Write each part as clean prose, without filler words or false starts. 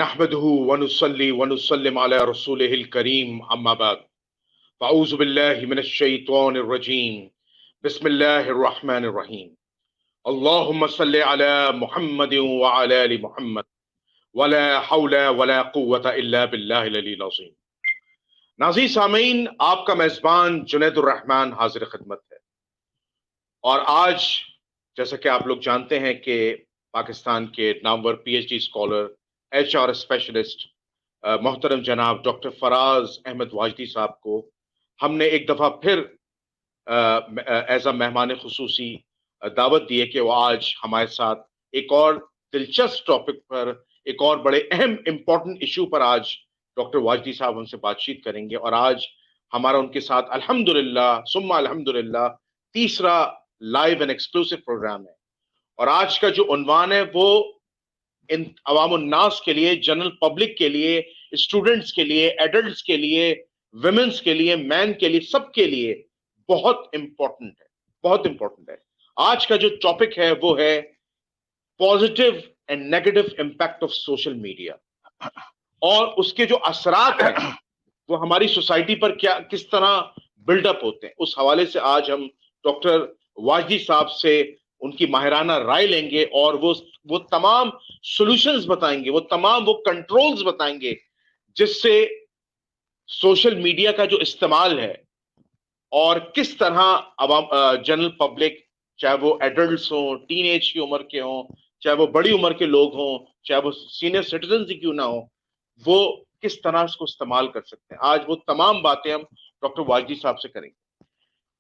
नहमदुहु व नुसल्ली व नुसल्लिम अला रसूलिहिल करीम अम्मा बाद फ़अऊज़ु बिल्लाहि मिनश शैतानिर रजीम बिस्मिल्लाहिर रहमानिर रहीम अल्लाहुम्मा सल्लि अला मुहम्मदिन व अला आलि मुहम्मद वला हौला वला कुव्वता इल्ला बिल्लाहिल अलील अज़ीम। नाज़रीन सामीन, आपका मेज़बान जुनैदुर रहमान हाज़िर खिदमत है। और आज जैसा कि आप लोग जानते हैं कि पाकिस्तान के Namvar PhD scholar, HR specialist मोहतरम जनाब डॉक्टर फराज अहमद वाजदी साहब को हमने एक दफ़ा फिर एज अ मेहमान खुसूसी दावत दी है कि वो आज हमारे साथ एक और दिलचस्प टॉपिक पर, एक और बड़े अहम इम्पोर्टेंट इशू पर आज डॉक्टर वाजदी साहब हमसे बातचीत करेंगे। और आज हमारा उनके साथ अल्हम्दुलिल्लाह सुम्मा अल्हम्दुलिल्लाह तीसरा लाइव एंड एक्सक्लूसिव प्रोग्राम है। और आज का जो उन्वान है वो इन अवामुन्नास के लिए, जनरल पब्लिक के लिए, स्टूडेंट्स के लिए, एडल्ट्स के लिए, विमेंस के लिए, मैन के लिए, सबके लिए बहुत इंपॉर्टेंट है, बहुत इंपॉर्टेंट है। आज का जो टॉपिक है वो है positive and negative impact of social media और उसके जो असरात हैं वो हमारी सोसाइटी पर क्या किस तरह बिल्डअप होते हैं। उस हवाले से आज हम डॉक्टर वाजदी साहब से उनकी माहिराना राय लेंगे और वो तमाम सॉल्यूशंस बताएंगे, वो कंट्रोल्स बताएंगे जिससे सोशल मीडिया का जो इस्तेमाल है और किस तरह जनरल पब्लिक, चाहे वो एडल्ट्स हों, टीनेज की उम्र के हों, चाहे वो बड़ी उम्र के लोग हों, चाहे वो सीनियर सिटीजन ही क्यों ना हो, वो किस तरह इसको इस्तेमाल कर सकते हैं। आज वो तमाम बातें हम डॉक्टर वाजदी साहब से करेंगे।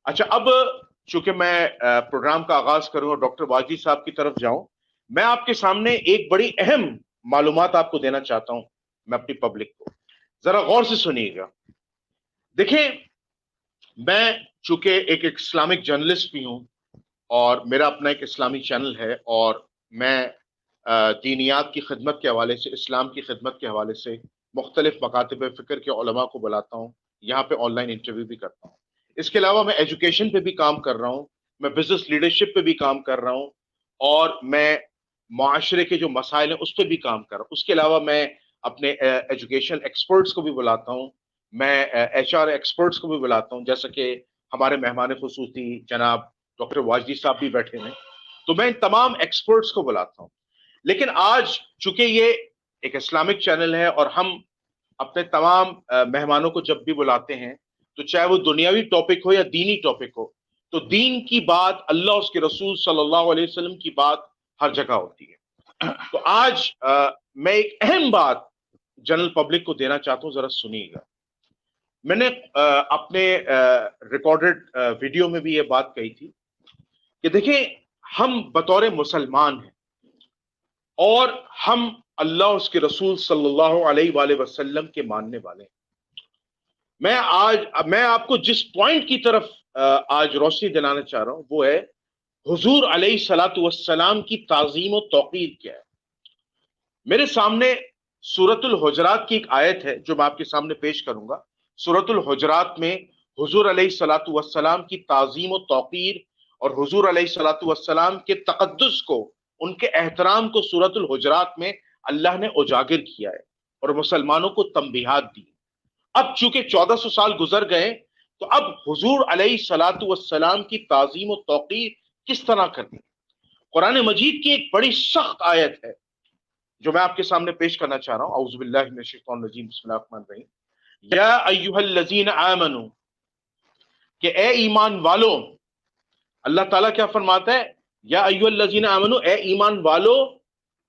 अच्छा, अब चूंकि मैं प्रोग्राम का आगाज करूं और डॉक्टर वाजदी साहब की तरफ जाऊं, मैं आपके सामने एक बड़ी अहम मालूमात आपको देना चाहता हूं, मैं अपनी पब्लिक को। जरा गौर से सुनिएगा। देखिए, मैं चूंकि एक इस्लामिक जर्नलिस्ट भी हूं और मेरा अपना एक इस्लामी चैनल है और मैं दीनियात की खिदमत के हवाले से, इस्लाम की खिदमत के हवाले से मुख्तलिफ मकातिब फ़िक्र के उलमा को बुलाता हूँ, यहाँ पे ऑनलाइन इंटरव्यू भी करता हूँ। इसके अलावा मैं एजुकेशन पे भी काम कर रहा हूँ, मैं बिजनेस लीडरशिप पे भी काम कर रहा हूँ और मैं माशरे के जो मसाइल हैं उस पर भी काम कर रहा हूँ। उसके अलावा मैं अपने एजुकेशन एक्सपर्ट्स को भी बुलाता हूँ, मैं एचआर एक्सपर्ट्स को भी बुलाता हूँ, जैसा कि हमारे मेहमान खुसूसी जनाब डॉक्टर वाजदी साहब भी बैठे हैं। तो मैं इन तमाम एक्सपर्ट्स को बुलाता हूँ। लेकिन आज चूंकि ये एक इस्लामिक चैनल है और हम अपने तमाम मेहमानों को जब भी बुलाते हैं तो चाहे वो दुनियावी टॉपिक हो या दीनी टॉपिक हो, तो दीन की बात, अल्लाह उसके रसूल सल्लल्लाहु अलैहि वसल्लम की बात हर जगह होती है। तो आज मैं एक अहम बात जनरल पब्लिक को देना चाहता हूं, जरा सुनिएगा। मैंने अपने रिकॉर्डेड वीडियो में भी ये बात कही थी कि देखिए, हम बतौर मुसलमान हैं और हम अल्लाह उसके रसूल सल्लल्लाहु अलैहि वसल्लम के मानने वाले हैं। मैं आपको जिस पॉइंट की तरफ आज रोशनी दिलाना चाह रहा हूं वो है हुजूर अलैहिस्सलातु वस्सलाम की ताज़ीम और तौक़ीर क्या है। मेरे सामने सूरतुल हुजरात की एक आयत है जो मैं आपके सामने पेश करूंगा। सूरतुल हुजरात में हुजूर अलैहिस्सलातु वस्सलाम की ताज़ीम और तौक़ीर और हुजूर अलैहिस्सलातु वस्सलाम के तक़द्दुस को, उनके एहतराम को सूरतुल हुजरात में अल्लाह ने उजागर किया है और मुसलमानों को तंबीहात दी। अब चूंकि 1400 साल गुजर गए तो अब हुजूर अलैहिस्सलातु वस्सलाम की ताज़ीम और तौक़ीर किस तरह करनी है। कुरान मजीद की एक बड़ी सख्त आयत है जो मैं आपके सामने पेश करना चाह रहा हूं। औज़ु बिल्लाहि मिनश शैतानिर रजीम, बिस्मिल्लाहिर रहमानिर रहीम। या अय्युहल्लज़ीना आमनू, कि ए ईमान वालों। अल्लाह ताला क्या फरमाता है? या अय्युहल्लज़ीना आमनू, ए ईमान वालो,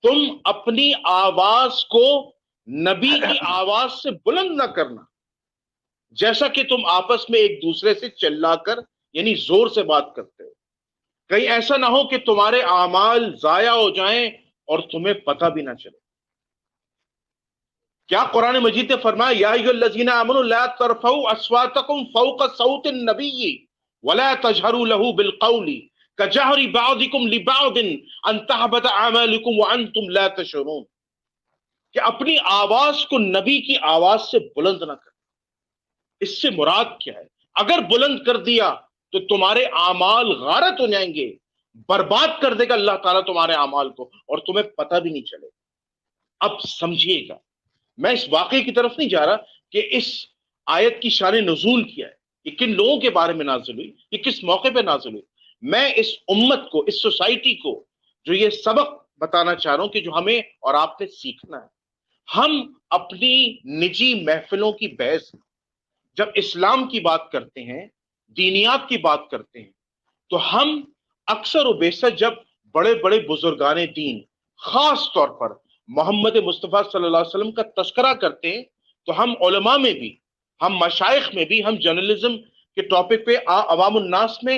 तुम अपनी आवाज को नबी की आवाज से बुलंद ना करना, जैसा कि तुम आपस में एक दूसरे से चिल्लाकर यानी जोर से बात करते हो। कहीं ऐसा ना हो कि तुम्हारे आमाल जाया हो जाएं और तुम्हें पता भी ना चले। क्या कुरान मजीद ने फरमाया, या अय्युहल्लज़ीना आमनू ला तरफऊ अस्वातकुम फौक़ सौतिन नबिय्यि वला तजहरू लहू बिलक़ौली कजहरी बादिकुम लिबादिन अन तहबत अमालुकुम व अंतुम ला तशऊरून, कि अपनी आवाज को नबी की आवाज से बुलंद ना कर। इससे मुराद क्या है? अगर बुलंद कर दिया तो तुम्हारे आमाल गारत हो जाएंगे, बर्बाद कर देगा अल्लाह ताला तुम्हारे आमाल को और तुम्हें पता भी नहीं चलेगा। अब समझिएगा, मैं इस वाकये की तरफ नहीं जा रहा कि इस आयत की शान नुज़ूल क्या है, ये किन लोगों के बारे में नाज़िल हुई, ये किस मौके पे नाज़िल हुई। मैं इस उम्मत को, इस सोसाइटी को जो ये सबक बताना चाह रहा हूं कि जो हमें और आपने सीखना है। हम अपनी निजी महफिलों की बहस जब इस्लाम की बात करते हैं, दीनियात की बात करते हैं, तो हम अक्सर व बेशक जब बड़े बड़े बुजुर्गाने दीन, खास तौर पर मोहम्मद मुस्तफ़ा सल्लल्लाहु अलैहि वसल्लम का तस्करा करते हैं, तो हम उलमा में भी, हम मशाइख में भी, हम जर्नलिज्म के टॉपिक पे अवामुन्नास में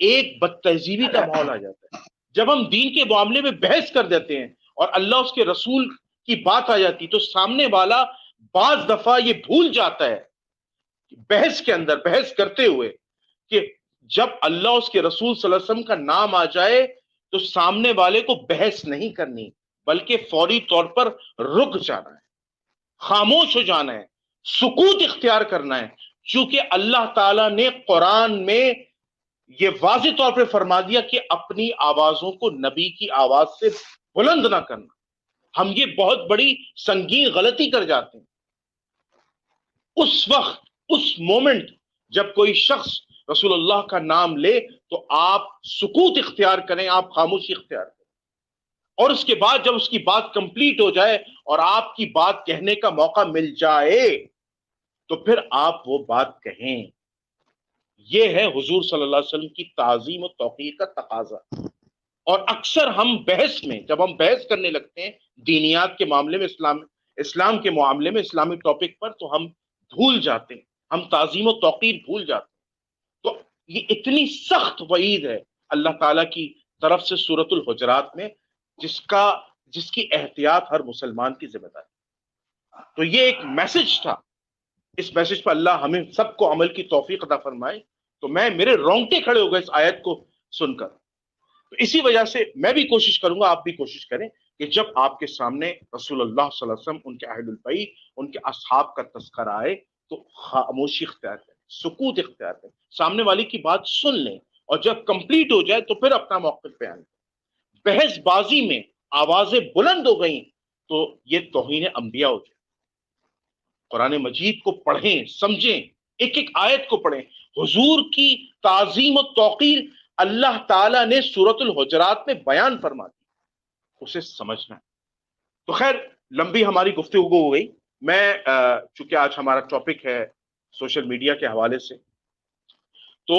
एक बदतहजीबी का माहौल आ जाता है। जब हम दीन के मामले में बहस कर देते हैं और अल्लाह उसके रसूल की बात आ जाती, तो सामने वाला बाज दफा ये भूल जाता है बहस के अंदर, बहस करते हुए, कि जब अल्लाह उसके रसूल सल्लल्लाहु अलैहि वसल्लम का नाम आ जाए तो सामने वाले को बहस नहीं करनी, बल्कि फौरी तौर पर रुक जाना है, खामोश हो जाना है, सुकूत इख्तियार करना है। चूंकि अल्लाह ताला ने कुरान में यह वाज़ेह तौर पर फरमा दिया कि अपनी आवाजों को नबी की आवाज से बुलंद ना करना। हम ये बहुत बड़ी संगीन गलती कर जाते हैं। उस वक्त, उस मोमेंट जब कोई शख्स रसूलुल्लाह का नाम ले, तो आप सुकूत इख्तियार करें, आप खामोशी इख्तियार करें, और उसके बाद जब उसकी बात कंप्लीट हो जाए और आपकी बात कहने का मौका मिल जाए, तो फिर आप वो बात कहें। यह है हुजूर सल्लल्लाहु अलैहि वसल्लम की ताजीम और तौकीर का तकाजा। और अक्सर हम बहस में, जब हम बहस करने लगते हैं दीनियात के मामले में, इस्लाम के मामले में, इस्लामी टॉपिक पर, तो हम भूल जाते हैं, हम ताजीम और तौकीर भूल जाते हैं। तो ये इतनी सख्त वईद है अल्लाह ताला की तरफ से सूरतुल हुजरात में, जिसकी एहतियात हर मुसलमान की जिम्मेदारी। तो ये एक मैसेज था, इस मैसेज पर अल्लाह हमें सबको अमल की तौफीक अता फरमाए। तो मेरे रोंगटे खड़े हो गए इस आयत को सुनकर। तो इसी वजह से मैं भी कोशिश करूंगा, आप भी कोशिश करें कि जब आपके सामने रसूलुल्लाह सल्लल्लाहु अलैहि वसल्लम, उनके अहलुल बैत, उनके असहाब का तज़किरा आए, तो खामोशी इख्तियार करें, सुकूत इख्तियार करें, सामने वाले की बात सुन लें, और जब कंप्लीट हो जाए तो फिर अपना मौक़िफ़ बयान करें। बहसबाजी में आवाजें बुलंद हो गई तो ये तौहीन अंबिया हो जाए। कुरान मजीद को पढ़ें, समझें, एक एक आयत को पढ़ें। हुजूर की ताजीम और तौकीर अल्लाह ताला ने सूरतुल हुजरात में बयान फरमा दी, उसे समझना है। तो खैर, लंबी हमारी गुफ्तगू हो गई। मैं चूंकि आज हमारा टॉपिक है सोशल मीडिया के हवाले से, तो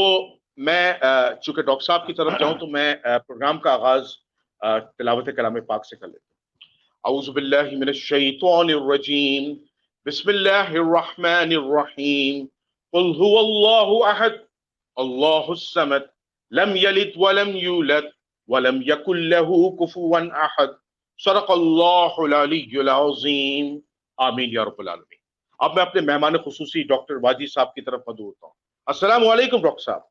मैं चूंकि डॉक्टर साहब की तरफ जाऊं, तो मैं प्रोग्राम का आगाज तिलावत कलाम पाक से कर लेता हूं। औज़ु बिल्लाहि मिनश शैतानिर रजीम, बिस्मिल्लाहिर रहमानिर रहीम, कुल हुवल्लाहु अहद, अल्लाहुस समद, लम यलिद वलम यूलद वलम यकुल लहू कुफुवन अहद, सदक़ल्लाहुल अलिय्युल अज़ीम, आमीन या रब्बल आलमीन। अब मैं अपने मेहमान खुसूसी डॉक्टर वाजी साहब की तरफ मदऊ होता हूँ। अस्सलाम वालेकुम डॉक्टर साहब।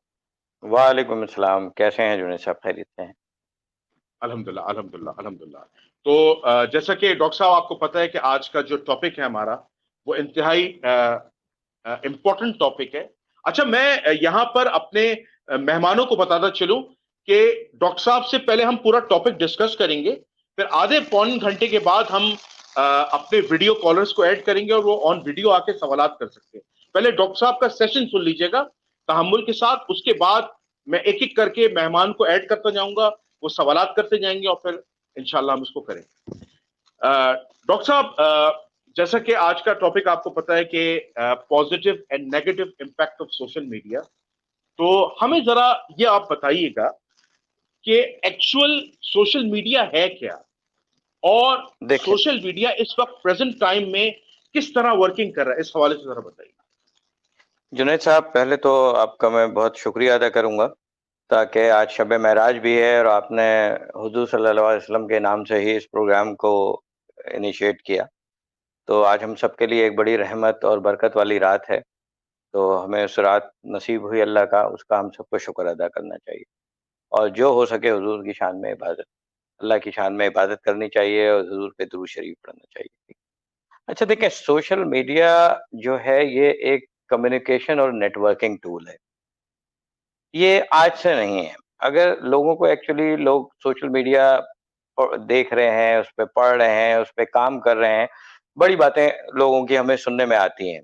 वालेकुम अस्सलाम, कैसे हैं जुनैद साहब, खैरियत से हैं? अल्हम्दुलिल्लाह, अल्हम्दुलिल्लाह, अल्हम्दुलिल्लाह। तो जैसा कि डॉक्टर साहब आपको पता है कि आज का जो टॉपिक है हमारा, वो इंतहाई इंपॉर्टेंट टॉपिक है। अच्छा, मैं यहाँ पर अपने मेहमानों को बताता चलूं कि डॉक्टर साहब से पहले हम पूरा टॉपिक डिस्कस करेंगे, फिर आधे पौन घंटे के बाद हम अपने वीडियो कॉलर्स को ऐड करेंगे और वो ऑन वीडियो आके सवालात कर सकते हैं। पहले डॉक्टर साहब का सेशन सुन लीजिएगा तहम्मुल के साथ, उसके बाद मैं एक एक करके मेहमान को ऐड करता जाऊंगा, वो सवालात करते जाएंगे, और फिर इंशाल्लाह हम इसको करेंगे। डॉक्टर साहब, जैसा कि आज का टॉपिक आपको पता है कि positive and negative impact of social media, तो हमें जरा ये आप बताइएगा कि एक्चुअल सोशल मीडिया है क्या, और सोशल मीडिया इस वक्त प्रेजेंट टाइम में किस तरह वर्किंग कर रहा है, इस हवाले से जरा बताइए। जुनैद साहब, पहले तो आपका मैं बहुत शुक्रिया अदा करूंगा, ताकि आज शब महराज भी है और आपने हुजूर सल्लल्लाहु अलैहि वसल्लम के नाम से ही इस प्रोग्राम को इनिशिएट किया। तो आज हम सब के लिए एक बड़ी रहमत और बरकत वाली रात है, तो हमें उस रात नसीब हुई अल्लाह का, उसका हम सबको शुक्र अदा करना चाहिए, और जो हो सके हुजूर की शान में इबादत, अल्लाह की शान में इबादत करनी चाहिए और हुजूर पे दुरूद शरीफ पढ़ना चाहिए। अच्छा देखें, सोशल मीडिया जो है ये एक कम्युनिकेशन और नेटवर्किंग टूल है। ये आज से नहीं है। अगर लोगों को एक्चुअली लोग सोशल मीडिया देख रहे हैं, उस पे पढ़ रहे हैं, उस पे काम कर रहे हैं, बड़ी बातें लोगों की हमें सुनने में आती हैं।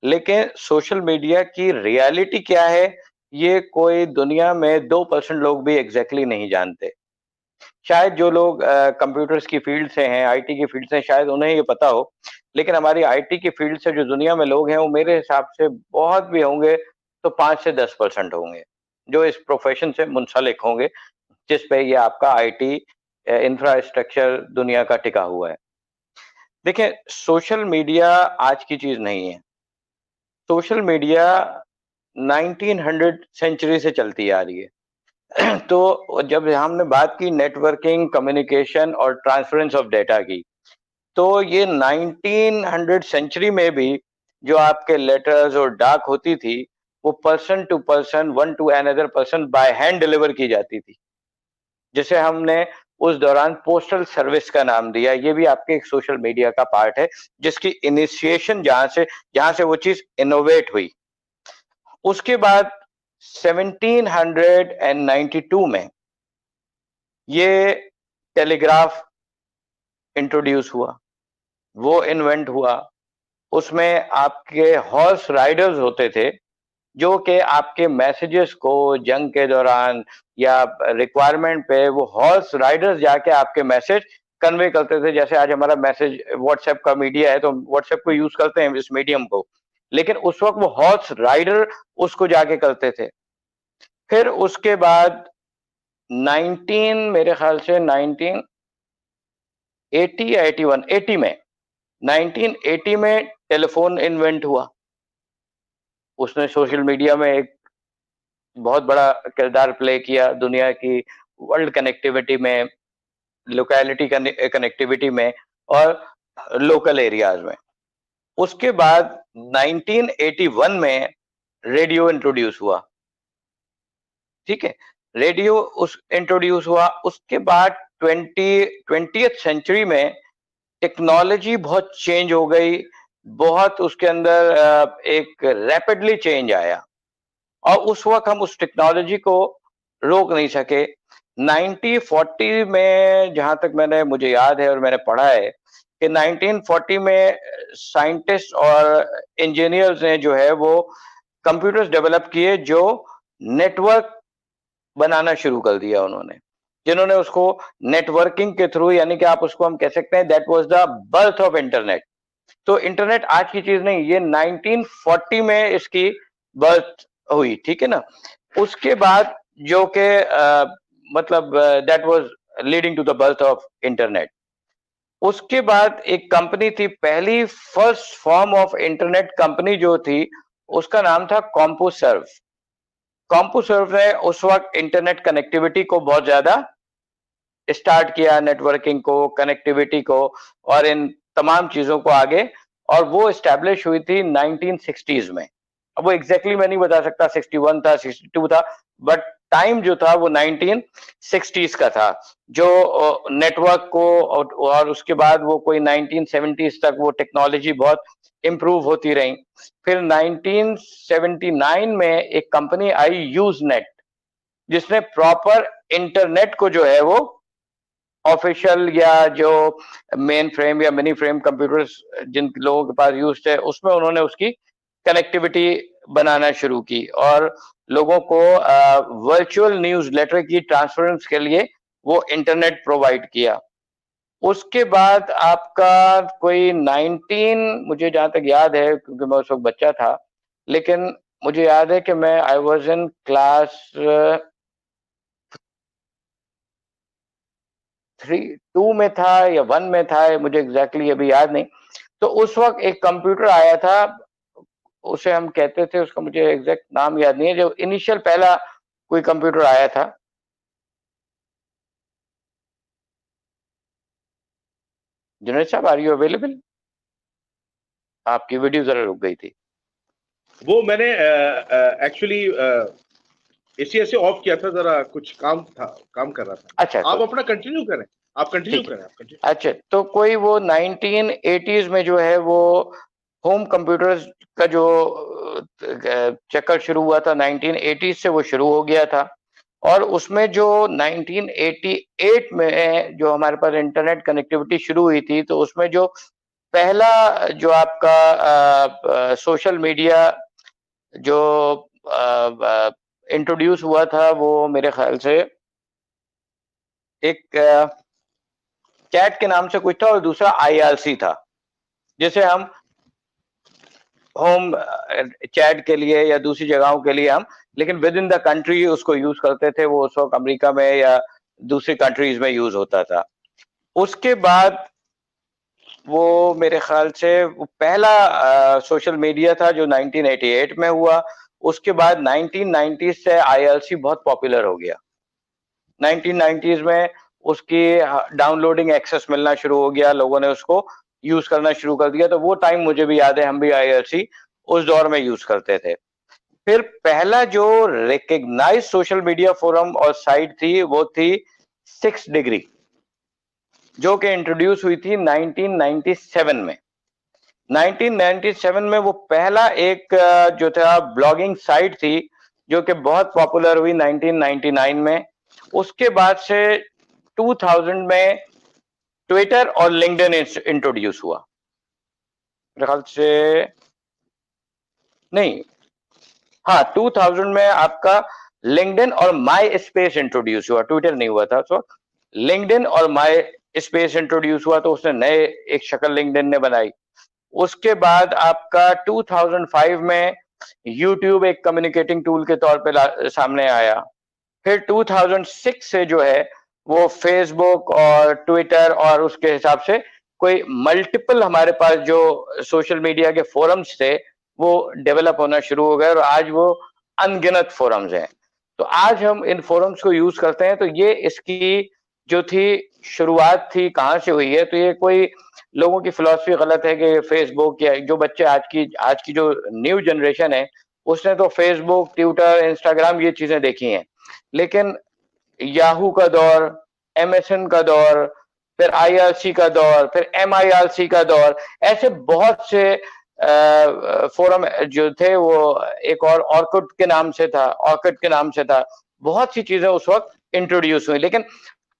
लेकिन सोशल मीडिया की रियलिटी क्या है, ये कोई दुनिया में 2% लोग भी एग्जैक्टली नहीं जानते। शायद जो लोग कंप्यूटर्स की फील्ड से हैं, आईटी की फील्ड से, शायद उन्हें ये पता हो, लेकिन हमारी आईटी की फील्ड से जो दुनिया में लोग हैं, वो मेरे हिसाब से बहुत भी होंगे तो 5 से 10% होंगे, जो इस प्रोफेशन से मुंसलिक होंगे, जिस पे ये आपका आईटी इंफ्रास्ट्रक्चर दुनिया का टिका हुआ है। देखिए, सोशल मीडिया आज की चीज नहीं है। सोशल मीडिया 1900 सेंचुरी से चलती आ रही है। तो जब हमने बात की नेटवर्किंग, कम्युनिकेशन और ट्रांसफरेंस ऑफ डेटा की, तो ये 1900 सेंचुरी में भी जो आपके लेटर्स और डाक होती थी, वो person to person, one to another person by hand deliver की जाती थी, जिसे हमने उस दौरान पोस्टल सर्विस का नाम दिया। ये भी आपके एक सोशल मीडिया का पार्ट है, जिसकी इनिशिएशन जहां से वो चीज इनोवेट हुई। उसके बाद 1792 में ये टेलीग्राफ इंट्रोड्यूस हुआ, वो इन्वेंट हुआ। उसमें आपके हॉर्स राइडर्स होते थे, जो कि आपके मैसेजेस को जंग के दौरान या रिक्वायरमेंट पे वो हॉर्स राइडर्स जाके आपके मैसेज कन्वे करते थे। जैसे आज हमारा मैसेज व्हाट्सएप का मीडिया है, तो व्हाट्सएप को यूज करते हैं इस मीडियम को, लेकिन उस वक्त वो हॉर्स राइडर उसको जाके करते थे। फिर उसके बाद 19 मेरे ख्याल से 1980 या 81 80 में 1980 में टेलीफोन इन्वेंट हुआ। उसने सोशल मीडिया में एक बहुत बड़ा किरदार प्ले किया, दुनिया की वर्ल्ड कनेक्टिविटी में, लोकेलिटी कनेक्टिविटी में और लोकल एरियाज में। उसके बाद 1981 में रेडियो इंट्रोड्यूस हुआ। ठीक है, रेडियो उस इंट्रोड्यूस हुआ। उसके बाद 20th सेंचुरी में टेक्नोलॉजी बहुत चेंज हो गई, बहुत उसके अंदर एक रैपिडली चेंज आया, और उस वक्त हम उस टेक्नोलॉजी को रोक नहीं सके। 1940 में जहां तक मुझे याद है और मैंने पढ़ा है कि 1940 में साइंटिस्ट और इंजीनियर्स ने जो है वो कंप्यूटर्स डेवलप किए, जो नेटवर्क बनाना शुरू कर दिया उन्होंने, जिन्होंने उसको नेटवर्किंग के थ्रू, यानी कि आप उसको हम कह सकते हैं that was the birth of internet. तो इंटरनेट आज की चीज नहीं, ये 1940 में इसकी बर्थ हुई, ठीक है ना। उसके बाद जो कि मतलब that was leading to the birth of internet. उसके बाद एक कंपनी थी, पहली first form of internet company जो थी, उसका नाम था कॉम्पूसर्व। कॉम्पूसर्व ने उस वक्त इंटरनेट कनेक्टिविटी को बहुत ज्यादा स्टार्ट किया, नेटवर्किंग को, कनेक्टिविटी को और इन तमाम चीजों को आगे, और वो एस्टैब्लिश हुई थी 1960s में। अब वो एग्जैक्टली मैं नहीं बता सकता 61 था 62 था, बट टाइम जो था वो 1960s का था, जो नेटवर्क को, और उसके बाद वो कोई 1970s तक वो टेक्नोलॉजी बहुत इंप्रूव होती रही। फिर 1979 में एक कंपनी आई यूजनेट, जिसने प्रॉपर इंटरनेट को जो है वो ऑफिशियल या जो मेन फ्रेम या मिनी फ्रेम कंप्यूटर्स जिन लोगों के पास यूज थे, उसमें उन्होंने उसकी कनेक्टिविटी बनाना शुरू की और लोगों को वर्चुअल न्यूज लेटर की ट्रांसफरेंस के लिए वो इंटरनेट प्रोवाइड किया। उसके बाद आपका कोई मुझे जहां तक याद है, क्योंकि मैं उस वक्त बच्चा था, लेकिन मुझे याद है कि मैं आई वॉज इन क्लास 2 में था या 1 में था, मुझे एग्जैक्टली अभी याद नहीं। तो उस वक्त एक कंप्यूटर आया था, उसे हम कहते थे, उसका मुझे एग्जैक्ट नाम याद नहीं है, जो इनिशियल पहला कोई कंप्यूटर आया था। जुनैद साहब, आर यू अवेलेबल? आपकी वीडियो जरा रुक गई थी। वो मैंने एक्चुअली इसी ऐसे ऑफ किया था, जरा कुछ काम था, काम कर रहा था। अच्छा, आप अपना कंटिन्यू करें, आप कंटिन्यू करें। अच्छा, तो कोई वो 1980s में जो है वो होम कंप्यूटर्स का जो चक्कर शुरू हुआ था, 1980s से वो शुरू हो गया था, और उसमें जो 1988 में जो हमारे पास इंटरनेट कनेक्टिविटी शुरू हुई थी, तो उसमें जो पहला जो आपका सोशल मीडिया जो इंट्रोड्यूस हुआ था, वो मेरे ख्याल से एक चैट के नाम से कुछ था और दूसरा IRC था, जिसे हम होम चैट के लिए या दूसरी जगहों के लिए हम, लेकिन विद इन द कंट्री उसको यूज करते थे। वो उस वक्त अमेरिका में या दूसरी कंट्रीज में यूज होता था। उसके बाद वो मेरे ख्याल से वो पहला सोशल मीडिया था जो 1988 में हुआ। उसके बाद 1990 से IRC बहुत पॉपुलर हो गया। 1990s में उसकी डाउनलोडिंग एक्सेस मिलना शुरू हो गया, लोगों ने उसको यूज करना शुरू कर दिया। तो वो टाइम मुझे भी याद है, हम भी IRC उस दौर में यूज करते थे। फिर पहला जो रिकग्नाइज सोशल मीडिया फोरम और साइट थी वो थी 6 डिग्री, जो कि इंट्रोड्यूस हुई थी 1997 में। 1997 में वो पहला एक जो था ब्लॉगिंग साइट थी, जो कि बहुत पॉपुलर हुई 1999 में। उसके बाद से 2000 में ट्विटर और लिंक्डइन इंट्रोड्यूस हुआ, मेरे ख्याल से नहीं, हाँ 2000 में आपका लिंक्डइन और माई स्पेस इंट्रोड्यूस हुआ, ट्विटर नहीं हुआ था। तो लिंक्डइन और माई स्पेस इंट्रोड्यूस हुआ, तो उसने नए एक शक्ल लिंक्डइन ने बनाई। उसके बाद आपका 2005 में यूट्यूब एक कम्युनिकेटिंग टूल के तौर पे सामने आया। फिर 2006 से जो है वो फेसबुक और ट्विटर और उसके हिसाब से कोई मल्टीपल हमारे पास जो सोशल मीडिया के फोरम्स थे वो डेवलप होना शुरू हो गए, और आज वो अनगिनत फोरम्स हैं। तो आज हम इन फोरम्स को यूज करते हैं। तो ये इसकी जो थी शुरुआत थी, कहाँ से हुई है, तो ये कोई लोगों की फिलॉसफी गलत है कि फेसबुक या जो बच्चे आज की जो न्यू जनरेशन है उसने तो फेसबुक, ट्विटर, इंस्टाग्राम ये चीजें देखी हैं, लेकिन याहू का दौर, MSN का दौर, फिर IRC का दौर, फिर MIRC का दौर, ऐसे बहुत से फोरम जो थे, वो एक और ऑर्कुट के नाम से था, बहुत सी चीजें उस वक्त इंट्रोड्यूस हुई। लेकिन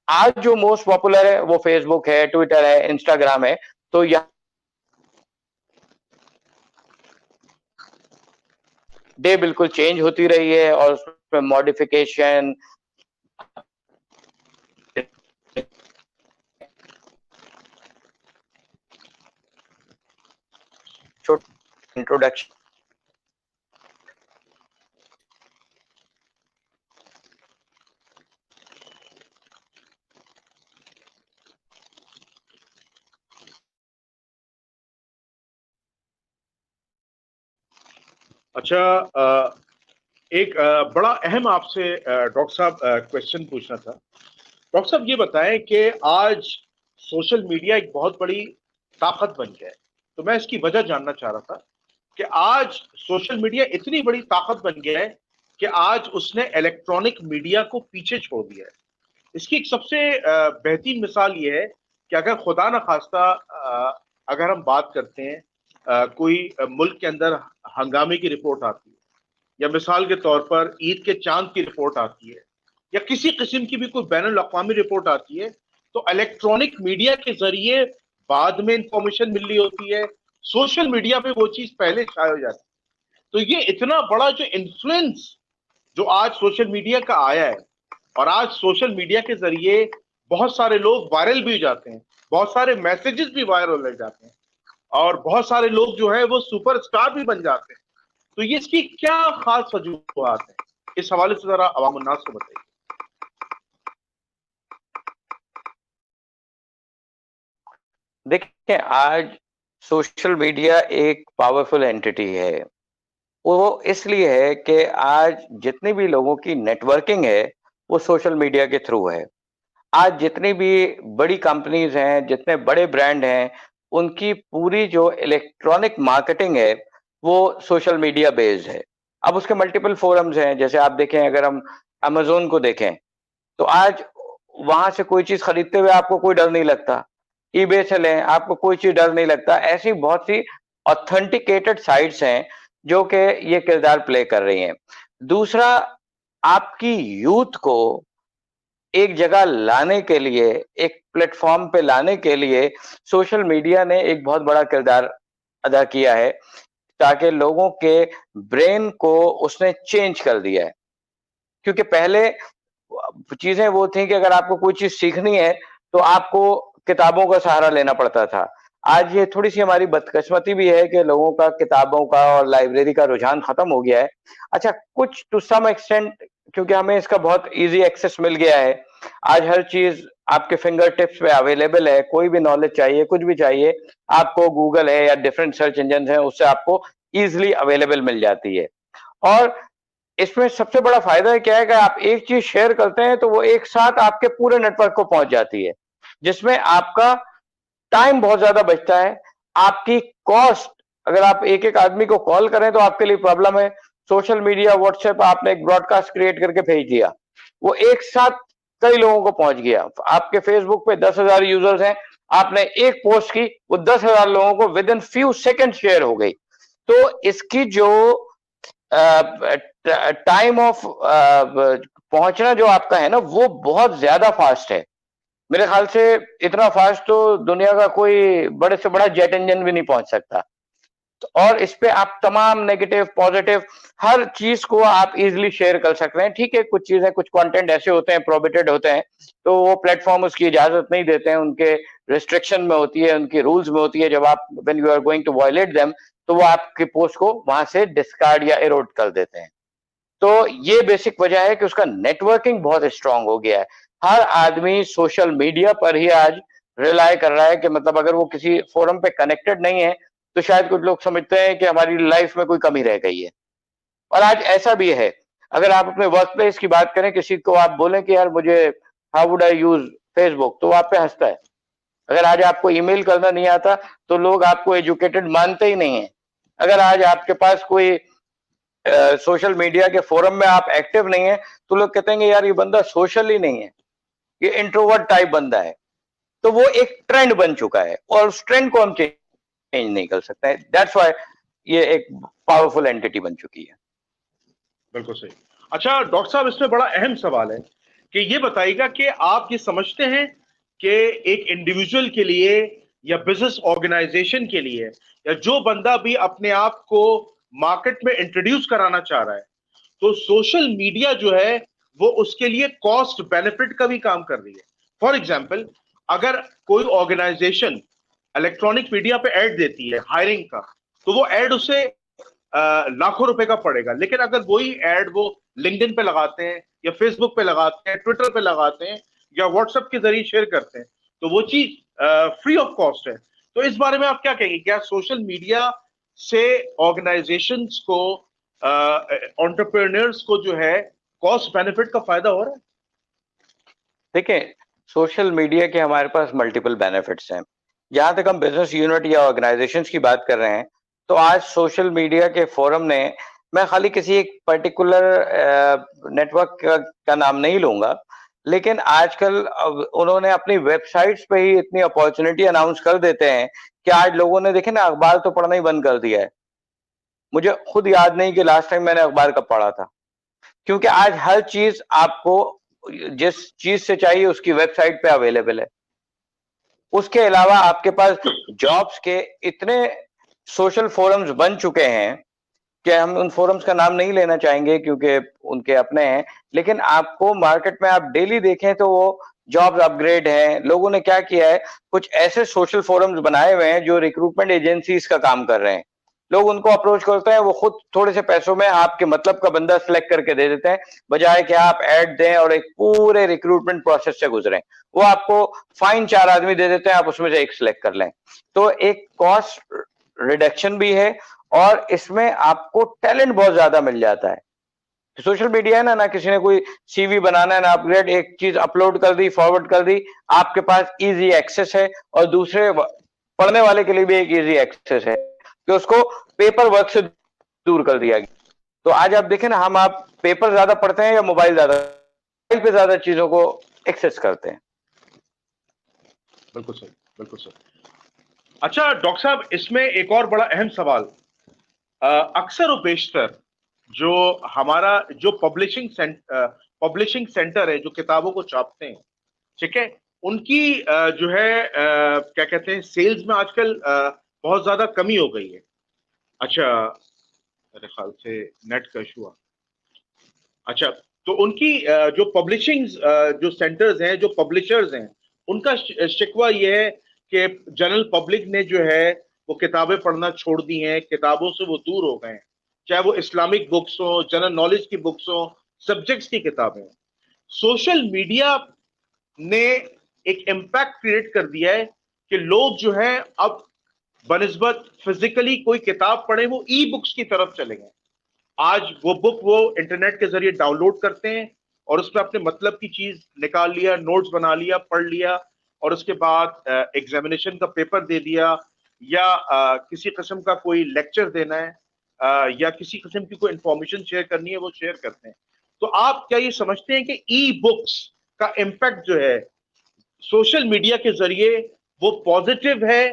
आज जो मोस्ट पॉपुलर है वो फेसबुक है, ट्विटर है, इंस्टाग्राम है। तो यहाँ डे बिल्कुल चेंज होती रही है और उसमें मॉडिफिकेशन, इंट्रोडक्शन, अच्छा, एक बड़ा अहम आपसे डॉक्टर साहब क्वेश्चन पूछना था। डॉक्टर साहब ये बताएं कि आज सोशल मीडिया एक बहुत बड़ी ताकत बन गया है, तो मैं इसकी वजह जानना चाह रहा था कि आज सोशल मीडिया इतनी बड़ी ताकत बन गया है कि आज उसने इलेक्ट्रॉनिक मीडिया को पीछे छोड़ दिया है। इसकी एक सबसे बेहतरीन मिसाल ये है कि अगर खुदा न खास्ता अगर हम बात करते हैं, कोई मुल्क के अंदर हंगामे की रिपोर्ट आती है, या मिसाल के तौर पर ईद के चांद की रिपोर्ट आती है, या किसी किस्म की भी कोई बैनुल अक़वामी रिपोर्ट आती है, तो इलेक्ट्रॉनिक मीडिया के जरिए बाद में इंफॉर्मेशन मिल रही होती है, सोशल मीडिया पे वो चीज पहले छाई हो जाती है। तो ये इतना बड़ा जो इन्फ्लुएंस जो आज सोशल मीडिया का आया है, और आज सोशल मीडिया के जरिए बहुत सारे लोग वायरल भी हो जाते हैं, बहुत सारे मैसेजेस भी वायरल हो जाते हैं, और बहुत सारे लोग जो है वो सुपरस्टार भी बन जाते हैं। तो ये इसकी क्या खास वजूहात है, इस हवाले से जरा अवाम उन्नास को बताइए। देखिए, आज सोशल मीडिया एक पावरफुल एंटिटी है। वो इसलिए है कि आज जितनी भी लोगों की नेटवर्किंग है वो सोशल मीडिया के थ्रू है। आज जितनी भी बड़ी कंपनीज हैं, जितने बड़े ब्रांड हैं, उनकी पूरी जो इलेक्ट्रॉनिक मार्केटिंग है वो सोशल मीडिया बेस्ड है। अब उसके मल्टीपल फोरम्स हैं, जैसे आप देखें, अगर हम अमेज़न को देखें तो आज वहां से कोई चीज खरीदते हुए आपको कोई डर नहीं लगता। ईबे से लें, आपको कोई चीज डर नहीं लगता। ऐसी बहुत सी ऑथेंटिकेटेड साइट्स हैं जो कि ये किरदार प्ले कर रही हैं। दूसरा, आपकी यूथ को एक जगह लाने के लिए, एक प्लेटफॉर्म पे लाने के लिए सोशल मीडिया ने एक बहुत बड़ा किरदार अदा किया है, ताकि लोगों के ब्रेन को उसने चेंज कर दिया है। क्योंकि पहले चीजें वो थी कि अगर आपको कोई चीज सीखनी है तो आपको किताबों का सहारा लेना पड़ता था। आज ये थोड़ी सी हमारी बदकिस्मती भी है कि लोगों का किताबों का और लाइब्रेरी का रुझान खत्म हो गया है। अच्छा, कुछ टू सम एक्सटेंट, क्योंकि हमें इसका बहुत इजी एक्सेस मिल गया है। आज हर चीज आपके फिंगर टिप्स पे अवेलेबल है। कोई भी नॉलेज चाहिए, कुछ भी चाहिए, आपको गूगल है या डिफरेंट सर्च इंजन है, उससे आपको इजिली अवेलेबल मिल जाती है। और इसमें सबसे बड़ा फायदा क्या है कि आप एक चीज शेयर करते हैं तो वो एक साथ आपके पूरे नेटवर्क को पहुंच जाती है, जिसमें आपका टाइम बहुत ज्यादा बचता है। आपकी कॉस्ट, अगर आप एक एक आदमी को कॉल करें तो आपके लिए प्रॉब्लम है। सोशल मीडिया, व्हाट्सएप, आपने एक ब्रॉडकास्ट क्रिएट करके भेज दिया, वो एक साथ कई लोगों को पहुंच गया। आपके फेसबुक पे 10,000 यूजर्स हैं, आपने एक पोस्ट की, वो 10,000 लोगों को with in few second share हो गई। तो इसकी जो टाइम ऑफ पहुंचना जो आपका है ना, वो बहुत ज्यादा फास्ट है। मेरे ख्याल से इतना फास्ट तो दुनिया का कोई बड़े से बड़ा जेट इंजन भी नहीं पहुंच सकता। और इस पे आप तमाम नेगेटिव, पॉजिटिव, हर चीज को आप इजीली शेयर कर सकते हैं। ठीक है, कुछ चीजें, कुछ कंटेंट ऐसे होते हैं, प्रोहिबिटेड होते हैं, तो वो प्लेटफॉर्म उसकी इजाजत नहीं देते हैं, उनके रिस्ट्रिक्शन में होती है, उनके रूल्स में होती है। जब आप when you are going to violate them, तो वो आपकी पोस्ट को वहां से डिस्कार्ड या इरोड कर देते हैं। तो ये बेसिक वजह है कि उसका नेटवर्किंग बहुत स्ट्रांग हो गया है। हर आदमी सोशल मीडिया पर ही आज रिलाय कर रहा है कि मतलब अगर वो किसी फोरम पे कनेक्टेड नहीं है तो शायद कुछ लोग समझते हैं कि हमारी लाइफ में कोई कमी रह गई है। और आज ऐसा भी है। अगर आप अपने वर्क प्लेस की बात करें, किसी को आप बोलें कि यार मुझे how would I use Facebook, तो वो आप पे हंसता है। अगर आज आपको ईमेल करना नहीं आता तो लोग आपको एजुकेटेड मानते ही नहीं है। अगर आज आपके पास कोई सोशल मीडिया के फोरम में आप एक्टिव नहीं है तो लोग कहते हैं यार ये बंदा सोशल ही नहीं है, ये इंट्रोवर्ट टाइप बंदा है। तो वो एक ट्रेंड बन चुका है और उस ट्रेंड को हम चेंज नहीं कर सकते। दैट्स व्हाई ये एक पावरफुल एंटिटी बन चुकी है। बिल्कुल सही। अच्छा डॉक्टर साहब, इसमें बड़ा अहम सवाल है कि ये बताइएगा कि आप ये समझते हैं कि एक इंडिविजुअल के लिए या बिजनेस ऑर्गेनाइजेशन के लिए या जो बंदा भी अपने आप को मार्केट में इंट्रोड्यूस कराना चाह रहा है, तो सोशल मीडिया जो है वो उसके लिए कॉस्ट बेनिफिट का भी काम कर रही है। फॉर एग्जाम्पल, अगर कोई ऑर्गेनाइजेशन इलेक्ट्रॉनिक मीडिया पे ऐड देती है हायरिंग का, तो वो ऐड उसे लाखों रुपए का पड़ेगा। लेकिन अगर वही ऐड वो लिंक्डइन पे लगाते हैं या फेसबुक पे लगाते हैं, ट्विटर पे लगाते हैं या व्हाट्सएप के जरिए शेयर करते हैं, तो वो चीज फ्री ऑफ कॉस्ट है। तो इस बारे में आप क्या कहेंगे? क्या सोशल मीडिया से ऑर्गेनाइजेशंस को, एंटरप्रेन्योर्स को जो है कॉस्ट बेनिफिट का फायदा हो रहा है? देखिए, सोशल मीडिया के हमारे पास मल्टीपल बेनिफिट्स हैं। जहां तक हम बिजनेस यूनिट या ऑर्गेनाइजेशंस की बात कर रहे हैं, तो आज सोशल मीडिया के फोरम ने, मैं खाली किसी एक पर्टिकुलर नेटवर्क का नाम नहीं लूंगा, लेकिन आजकल उन्होंने अपनी वेबसाइट्स पे ही इतनी अपॉर्चुनिटी अनाउंस कर देते हैं कि आज लोगों ने, देखे ना, अखबार तो पढ़ना ही बंद कर दिया है। मुझे खुद याद नहीं कि लास्ट टाइम मैंने अखबार कब पढ़ा था, क्योंकि आज हर चीज आपको जिस चीज से चाहिए उसकी वेबसाइट पे अवेलेबल है। उसके अलावा आपके पास जॉब्स के इतने सोशल फोरम्स बन चुके हैं कि हम उन फोरम्स का नाम नहीं लेना चाहेंगे क्योंकि उनके अपने हैं, लेकिन आपको मार्केट में आप डेली देखें तो वो जॉब्स अपग्रेड हैं। लोगों ने क्या किया है, कुछ ऐसे सोशल फोरम्स बनाए हुए हैं जो रिक्रूटमेंट एजेंसीज का काम कर रहे हैं। लोग उनको अप्रोच करते हैं, वो खुद थोड़े से पैसों में आपके मतलब का बंदा सिलेक्ट करके दे देते हैं, बजाय कि आप ऐड दें और एक पूरे रिक्रूटमेंट प्रोसेस से गुजरें। वो आपको फाइन 4 आदमी दे देते हैं, आप उसमें से एक सिलेक्ट कर लें। तो एक कॉस्ट रिडक्शन भी है और इसमें आपको टैलेंट बहुत ज्यादा मिल जाता है। सोशल मीडिया है ना किसी ने कोई सीवी बनाना है ना अपग्रेड, एक चीज अपलोड कर दी, फॉरवर्ड कर दी, आपके पास इजी एक्सेस है। और दूसरे पढ़ने वाले के लिए भी एक इजी एक्सेस है कि उसको पेपर वर्क से दूर कर दिया गया। तो आज आप देखें ना, आप पेपर ज्यादा पढ़ते हैं या मोबाइल पे ज्यादा चीजों को एक्सेस करते हैं। बिल्कुल सही, बिल्कुल सही। अच्छा डॉक्टर साहब, इसमें एक और बड़ा अहम सवाल, अक्सर और बेशतर जो हमारा जो पब्लिशिंग सेंटर है, जो किताबों को छापते हैं, ठीक है, उनकी जो है क्या कहते हैं, सेल्स में आजकल बहुत ज्यादा कमी हो गई है। अच्छा, मेरे ख्याल से नेट का इशू आ। अच्छा, तो उनकी जो पब्लिशिंग जो सेंटर्स हैं, जो पब्लिशर्स हैं, उनका शिकवा ये है कि जनरल पब्लिक ने जो है वो किताबें पढ़ना छोड़ दी हैं, किताबों से वो दूर हो गए हैं, चाहे वो इस्लामिक बुक्स हो, जनरल नॉलेज की बुक्स हो, सब्जेक्ट्स की किताबें हो। सोशल मीडिया ने एक इम्पैक्ट क्रिएट कर दिया है कि लोग जो है अब बनिस्बत फिजिकली कोई किताब पढ़े, वो ई बुक्स की तरफ चले गए। आज वो बुक वो इंटरनेट के जरिए डाउनलोड करते हैं और उसमें अपने मतलब की चीज निकाल लिया, नोट्स बना लिया, पढ़ लिया, और उसके बाद एग्जामिनेशन का पेपर दे दिया, या किसी किस्म का कोई लेक्चर देना है, या किसी किस्म की कोई इंफॉर्मेशन शेयर करनी है, वो शेयर करते हैं। तो आप क्या ये समझते हैं कि ई बुक्स का इम्पैक्ट जो है सोशल मीडिया के जरिए वो पॉजिटिव है,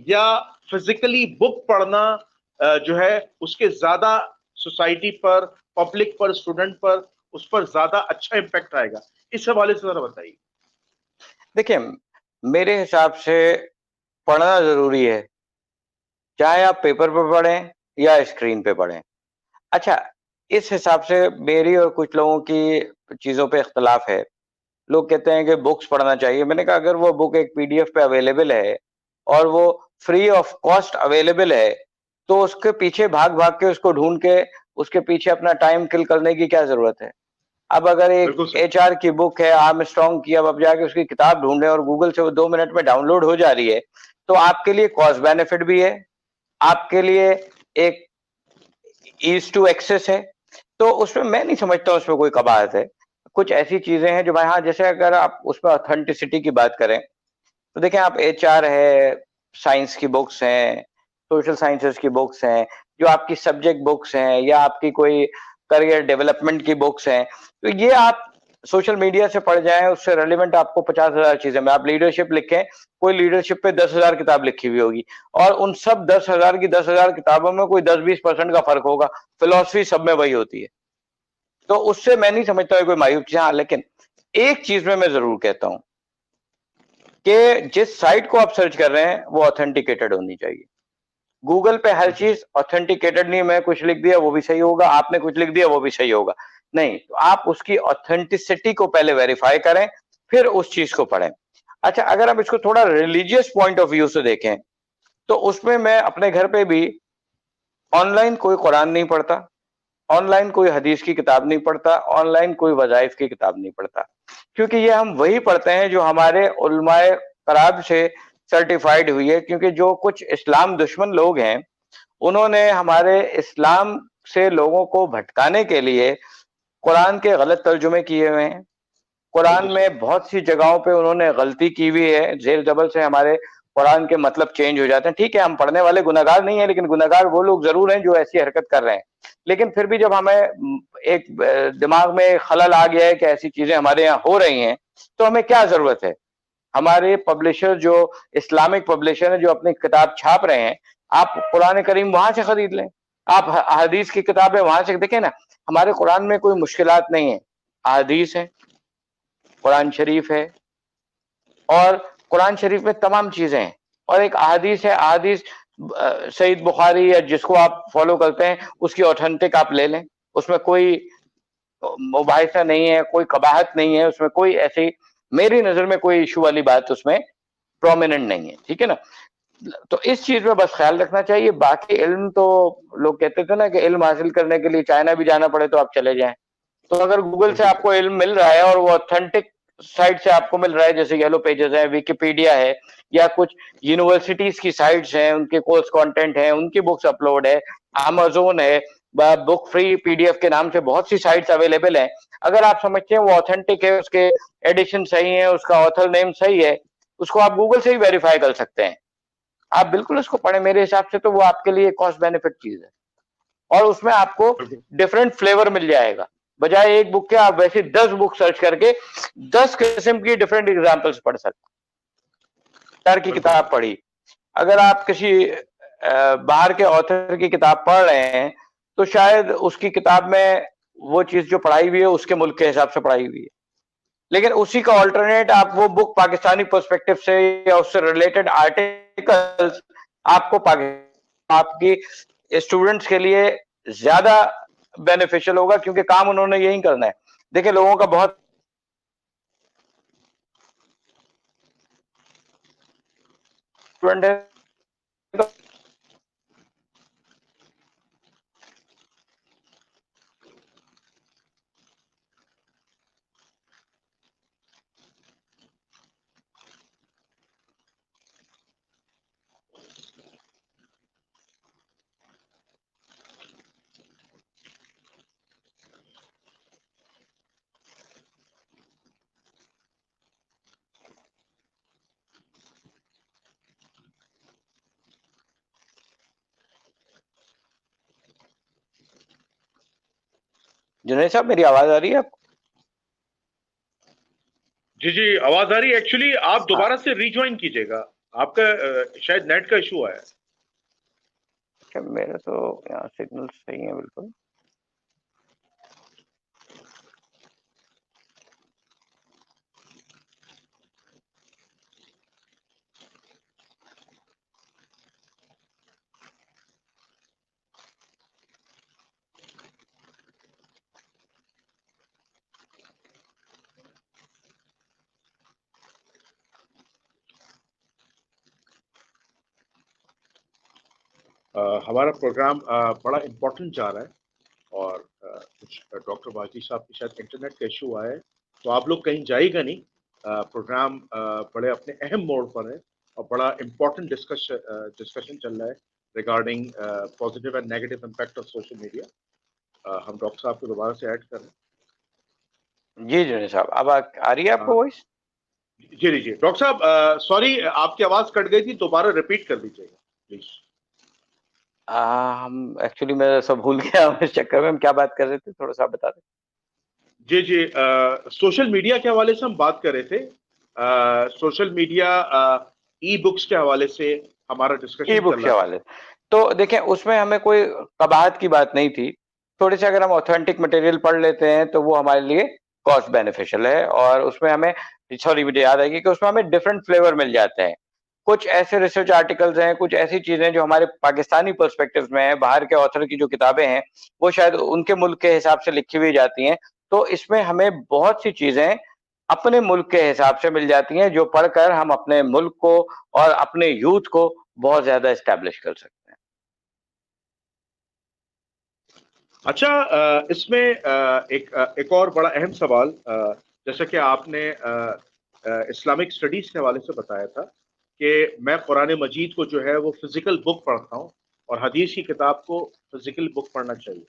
या फिजिकली बुक पढ़ना जो है उसके ज्यादा सोसाइटी पर, पब्लिक पर, स्टूडेंट पर, उस पर ज्यादा अच्छा इम्पैक्ट आएगा? इस हवाले से जरा बताइए। देखिए, मेरे हिसाब से पढ़ना जरूरी है, चाहे आप पेपर पे पढ़ें या स्क्रीन पे पढ़ें। अच्छा, इस हिसाब से मेरी और कुछ लोगों की चीजों पे इख्तलाफ है। लोग कहते हैं कि बुक्स पढ़ना चाहिए। मैंने कहा अगर वो बुक एक पीडीएफ पे अवेलेबल है और वो फ्री ऑफ कॉस्ट अवेलेबल है, तो उसके पीछे भाग-भाग के उसको ढूँढ के उसके पीछे अपना टाइम किल करने की क्या ज़रूरत है? अब अगर एक बिल्कुल सही। एचआर की बुक है आर्मस्ट्रांग की, अब आप जाके उसकी किताब ढूँढें और गूगल से वो 2 मिनट में डाउनलोड हो जा रही है, तो आपके लिए कॉस्ट बेनिफिट भी है, आपके लिए एक ईज़ टू एक्सेस है। तो उसमें मैं नहीं समझता उसमें कोई कबाहत है। कुछ ऐसी चीज़ें हैं जो भाई हाँ, जैसे अगर आप उसमें ऑथेंटिसिटी की बात करें, तो देखें आप एचआर है, साइंस की बुक्स हैं, सोशल साइंसेस की बुक्स हैं, जो आपकी सब्जेक्ट बुक्स हैं या आपकी कोई करियर डेवलपमेंट की बुक्स हैं, तो ये आप सोशल मीडिया से पढ़ जाएँ, उससे रेलेवेंट आपको 50,000 चीज़ें में आप लीडरशिप लिखें, कोई लीडरशिप पे 10,000 किताब लिखी हुई होगी और उन सब 10,000 की 10,000 किताबों में कोई 10-20% का फ़र्क होगा, फिलॉसफी सब में वही होती है। तो उससे मैं नहीं समझता है कोई मायूब चीज़। हाँ, लेकिन एक चीज़ में मैं ज़रूर कहता हूँ कि जिस साइट को आप सर्च कर रहे हैं, वो ऑथेंटिकेटेड होनी चाहिए। गूगल पे हर चीज़ ऑथेंटिकेटेड नहीं, मैं कुछ लिख दिया वो भी सही होगा, आपने कुछ लिख दिया वो भी सही होगा। नहीं, तो आप उसकी ऑथेंटिसिटी को पहले वेरीफाई करें, फिर उस चीज़ को पढ़ें। अच्छा, अगर आप इसको थोड़ा रिलीजियस पॉइंट ऑफ व्यू से देखें, तो उसमें मैं अपने घर पे भी ऑनलाइन कोई कुरान नहीं पढ़ता, ऑनलाइन कोई हदीस की किताब नहीं पढ़ता, ऑनलाइन कोई वज़ाइफ की किताब नहीं पढ़ता। क्योंकि ये हम वही पढ़ते हैं जो हमारे उलमाए कराम से सर्टिफाइड हुई है, क्योंकि जो कुछ इस्लाम दुश्मन लोग हैं, उन्होंने हमारे इस्लाम से लोगों को भटकाने के लिए कुरान के गलत तर्जुमे किए हुए हैं। कुरान में बहुत सी जगहों पे उन्होंने गलती की हुई है, ज़ेर ज़बर से हमारे कुरान के मतलब चेंज हो जाते हैं। ठीक है, हम पढ़ने वाले गुनहगार नहीं है, लेकिन गुनहगार वो लोग ज़रूर हैं जो ऐसी हरकत कर रहे हैं। लेकिन फिर भी जब हमें एक दिमाग में खलल आ गया है कि ऐसी चीज़ें हमारे यहाँ हो रही हैं, तो हमें क्या ज़रूरत है? हमारे पब्लिशर जो इस्लामिक पब्लिशर हैं, जो अपनी किताब छाप रहे हैं, आप कुरान करीम वहाँ से खरीद लें। आप हदीस की किताबें वहाँ से देखें ना, हमारे कुरान में कोई मुश्किलात नहीं है। अहादीस है, कुरान शरीफ है और कुरान शरीफ में तमाम चीज़ें हैं और एक अहादीस है, अहादीस सईद बुखारी या जिसको आप फॉलो करते हैं, उसकी ऑथेंटिक आप ले लें। उसमें कोई मुबाहिसा नहीं है, कोई कबाहत नहीं है, उसमें कोई ऐसी मेरी नज़र में कोई इश्यू वाली बात उसमें प्रोमिनेंट नहीं है, ठीक है ना? तो इस चीज़ में बस ख़्याल रखना चाहिए। बाकी इल्म तो लोग कहते थे ना कि इल्म हासिल करने के लिए चाइना भी जाना पड़े तो आप चले जाएँ। तो अगर गूगल से आपको इल्म मिल रहा है और वो ऑथेंटिक साइट से आपको मिल रहा है, जैसे येलो पेजेस है, विकिपीडिया है या कुछ यूनिवर्सिटीज की साइट्स हैं, उनके कोर्स कंटेंट हैं, उनकी बुक्स अपलोड है, अमेज़न है, बुक फ्री पीडीएफ के नाम से बहुत सी साइट्स अवेलेबल हैं। अगर आप समझते हैं वो ऑथेंटिक है, उसके एडिशन सही है, उसका ऑथर नेम सही है, उसको आप गूगल से ही वेरीफाई कर सकते हैं। आप बिल्कुल उसको पढ़ें, मेरे हिसाब से तो वो आपके लिए कॉस्ट बेनिफिट चीज है और उसमें आपको डिफरेंट फ्लेवर मिल जाएगा। बजाय एक बुक के आप वैसे 10 बुक सर्च करके 10 किस्म की डिफरेंट एग्जांपल्स पढ़ सकते हैं। की किताब पढ़ी, अगर आप किसी बाहर के ऑथर की किताब पढ़ रहे हैं तो शायद उसकी किताब में वो चीज जो पढ़ाई हुई है उसके मुल्क के हिसाब से पढ़ाई हुई है, लेकिन उसी का ऑल्टरनेट आप वो बुक पाकिस्तानी पर्सपेक्टिव से या उससे रिलेटेड आर्टिकल्स आपको आपकी स्टूडेंट्स के लिए ज्यादा बेनिफिशियल होगा, क्योंकि काम उन्होंने यही करना है। देखिए, लोगों का बहुत स्टूडेंट है जुनैद साहब, मेरी आवाज आ रही है आपको? जी जी, आवाज आ रही है। एक्चुअली आप दोबारा से रिज्वाइन कीजिएगा, आपका शायद नेट का इशू आया है। मेरा तो यहाँ सिग्नल सही है बिल्कुल। हमारा प्रोग्राम बड़ा इम्पोर्टेंट जा रहा है और कुछ डॉक्टर बाजी साहब के शायद इंटरनेट का इशू आया है, तो आप लोग कहीं जाइएगा नहीं। प्रोग्राम बड़े अपने अहम मोड़ पर है और बड़ा इम्पोर्टेंट डिस्कशन चल रहा है regarding positive and negative impact of social media. हम डॉक्टर साहब को दोबारा से ऐड कर रहे हैं। जी जुनैद साहब, अब आ रही है आपको वॉइस? जी जी, डॉक्टर साहब सॉरी, आपकी आवाज कट गई थी, दोबारा रिपीट कर दीजिएगा प्लीज। हम एक्चुअली मैं सब भूल गया इस चक्कर में। हम क्या बात कर रहे थे, थोड़ा सा बता दें। जी जी, सोशल मीडिया के हवाले से हम बात कर रहे थे। सोशल मीडिया ई बुक्स के हवाले से हमारा डिस्कशन ई बुक के हवाले तो देखें, उसमें हमें कोई कबाहत की बात नहीं थी। थोड़ी सी अगर हम ऑथेंटिक मटेरियल पढ़ लेते हैं तो वो हमारे लिए कॉस्ट बेनिफिशियल है, और उसमें हमें, सॉरी मुझे याद आएगी कि उसमें हमें डिफरेंट फ्लेवर मिल जाते हैं। कुछ ऐसे रिसर्च आर्टिकल्स हैं, कुछ ऐसी चीजें जो हमारे पाकिस्तानी पर्सपेक्टिव में है, बाहर के ऑथर की जो किताबें हैं वो शायद उनके मुल्क के हिसाब से लिखी हुई जाती हैं। तो इसमें हमें बहुत सी चीजें अपने मुल्क के हिसाब से मिल जाती हैं, जो पढ़कर हम अपने मुल्क को और अपने यूथ को बहुत ज्यादा एस्टैब्लिश कर सकते हैं। अच्छा, इसमें एक और बड़ा अहम सवाल, जैसा कि आपने इस्लामिक स्टडीज के हवाले से बताया था कि मैं कुरान मजीद को जो है वो फिजिकल बुक पढ़ता हूँ और हदीस की किताब को फिजिकल बुक पढ़ना चाहिए।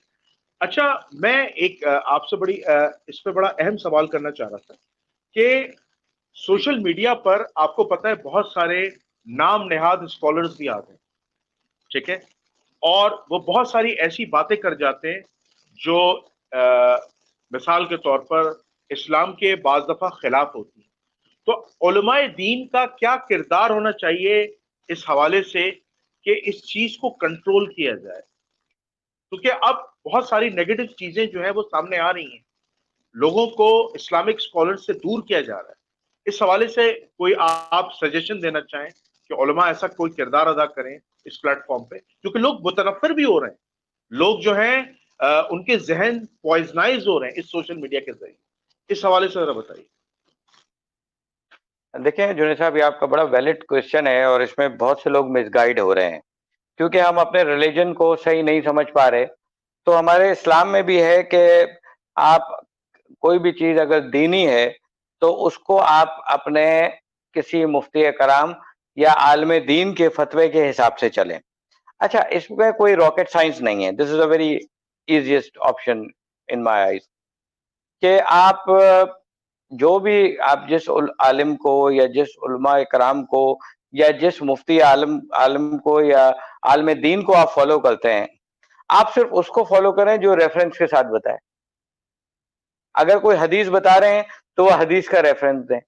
अच्छा, मैं एक आपसे बड़ी इस पे बड़ा अहम सवाल करना चाह रहा था कि सोशल मीडिया पर आपको पता है बहुत सारे नाम नेहाद स्कॉलर्स भी आते हैं, ठीक है, और वो बहुत सारी ऐसी बातें कर जाते हैं जो मिसाल के तौर पर इस्लाम के बाज़ दफ़ा खिलाफ होती है। तो उलमाए दीन का क्या किरदार होना चाहिए इस हवाले से कि इस चीज को कंट्रोल किया जाए, क्योंकि अब बहुत सारी नेगेटिव चीजें जो है वो सामने आ रही हैं, लोगों को इस्लामिक स्कॉलर से दूर किया जा रहा है। इस हवाले से कोई आप सजेशन देना चाहें कि उलमा ऐसा कोई किरदार अदा करें इस प्लेटफॉर्म पे, क्योंकि लोग मुतनफर भी हो रहे हैं, लोग जो हैं उनके जहन पॉइजनाइज हो रहे हैं इस सोशल मीडिया के जरिए। इस हवाले से जरा बताइए। देखिए जुनैद साहब, ये आपका बड़ा वैलिड क्वेश्चन है और इसमें बहुत से लोग मिसगाइड हो रहे हैं, क्योंकि हम अपने रिलीजन को सही नहीं समझ पा रहे। तो हमारे इस्लाम में भी है कि आप कोई भी चीज अगर दीनी है तो उसको आप अपने किसी मुफ्ती कराम या आलम दीन के फतवे के हिसाब से चलें। अच्छा, इसमें कोई रॉकेट साइंस नहीं है। This is a very easiest option in my eyes, कि आप जो भी आप जिस आलिम को या जिस उलमा कराम को या जिस मुफ्ती आलम आलम को या आलम दीन को आप फॉलो करते हैं, आप सिर्फ उसको फॉलो करें जो रेफरेंस के साथ बताए। अगर कोई हदीस बता रहे हैं तो वह हदीस का रेफरेंस दें।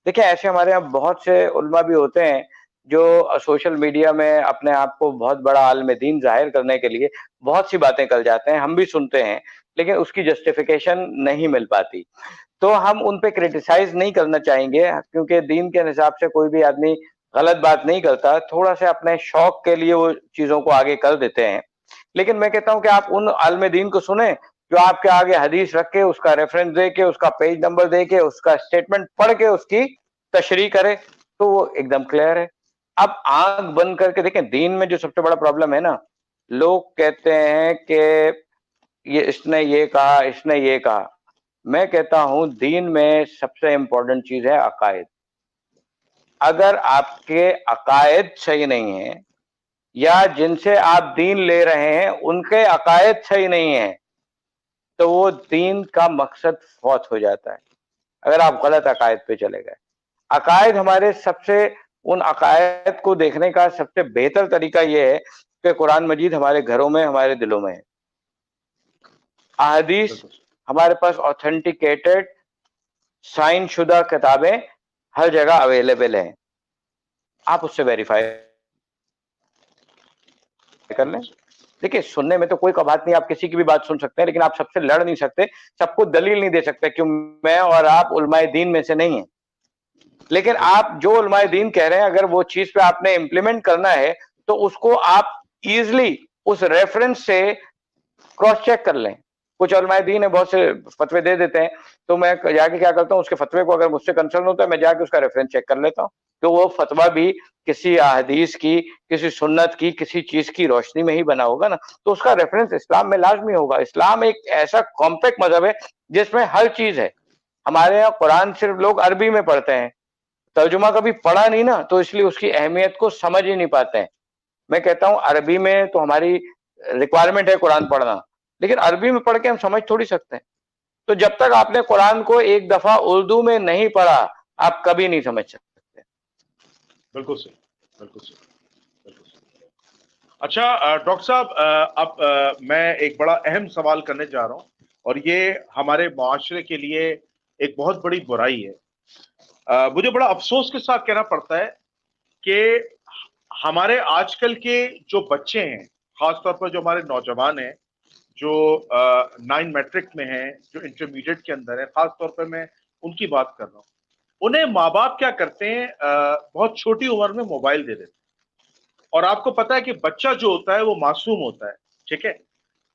देखिए, ऐसे हमारे यहाँ बहुत से उलमा भी होते हैं जो सोशल मीडिया में अपने आप को बहुत बड़ा आलिम दीन ज़ाहिर करने के लिए बहुत सी बातें कर जाते हैं, हम भी सुनते हैं, लेकिन उसकी जस्टिफिकेशन नहीं मिल पाती। तो हम उन पे क्रिटिसाइज़ नहीं करना चाहेंगे, क्योंकि दीन के हिसाब से कोई भी आदमी गलत बात नहीं करता, थोड़ा-सा अपने शौक के लिए वो चीज़ों को आगे कर देते हैं। लेकिन मैं कहता हूँ कि आप उन आलिम दीन को सुनें, जो आपके आगे हदीस रख के, उसका रेफरेंस दे के, उसका पेज नंबर दे के, उसका स्टेटमेंट पढ़ के उसकी तशरीह करे, तो वो एकदम क्लियर है। अब आँख बंद करके देखें, दीन में जो सबसे बड़ा प्रॉब्लम है ना, लोग कहते हैं कि ये इसने ये कहा, इसने ये कहा। मैं कहता हूँ दीन में सबसे इम्पोर्टेंट चीज़ है अकायद। अगर आपके अकायद सही नहीं है, या जिनसे आप दीन ले रहे हैं उनके अकायद सही नहीं है, तो वो दीन का मकसद फौत हो जाता है, अगर आप गलत अकायद पे चले गए। अकायद हमारे सबसे उन अकायद को देखने का सबसे बेहतर तरीका ये है कि कुरान मजीद हमारे घरों में, हमारे दिलों में है। अहादीस हमारे पास ऑथेंटिकेटेड साइन शुदा किताबें हर जगह अवेलेबल हैं, आप उससे वेरीफाई कर लें। देखिए, सुनने में तो कोई बात नहीं, आप किसी की भी बात सुन सकते हैं, लेकिन आप सबसे लड़ नहीं सकते, सबको दलील नहीं दे सकते, क्यों मैं और आप उलमाए दीन में से नहीं है। लेकिन आप जो उलमाए दीन कह रहे हैं, अगर वो चीज पे आपने इम्प्लीमेंट करना है, तो उसको आप इजिली उस रेफरेंस से क्रॉस चेक कर लें। कुछ उलमाए दीन है, बहुत से फतवे दे देते हैं, तो मैं जाके क्या करता हूँ, उसके फतवे को अगर मुझसे कंसर्न होता है, मैं जाके उसका रेफरेंस चेक कर लेता हूँ, तो वो फतवा भी किसी हदीस की, किसी सुन्नत की, किसी चीज की रोशनी में ही बना होगा ना, तो उसका रेफरेंस इस्लाम में लाजमी होगा। इस्लाम एक ऐसा कॉम्पैक्ट मजहब है जिसमें हर चीज है। हमारे यहाँ कुरान सिर्फ लोग अरबी में पढ़ते हैं, तर्जुमा कभी पढ़ा नहीं ना, तो इसलिए उसकी अहमियत को समझ ही नहीं पाते हैं। मैं कहता हूँ अरबी में तो हमारी रिक्वायरमेंट है कुरान पढ़ना, लेकिन अरबी में पढ़ के हम समझ थोड़ी सकते हैं। तो जब तक आपने कुरान को एक दफा उर्दू में नहीं पढ़ा, आप कभी नहीं समझ सकते। बिल्कुल सही, बिल्कुल सही, बिल्कुल सही। अच्छा डॉक्टर साहब, अब मैं एक बड़ा अहम सवाल करने जा रहा हूँ, और ये हमारे माशरे के लिए एक बहुत बड़ी बुराई है। मुझे बड़ा अफसोस के साथ कहना पड़ता है कि हमारे आजकल के जो बच्चे हैं, खासतौर पर जो हमारे नौजवान हैं, जो 9 मैट्रिक में हैं, जो इंटरमीडिएट के अंदर है, खासतौर पर मैं उनकी बात कर रहा हूँ। उन्हें माँ बाप क्या करते हैं, बहुत छोटी उम्र में मोबाइल दे देते हैं, और आपको पता है कि बच्चा जो होता है वो मासूम होता है, ठीक है।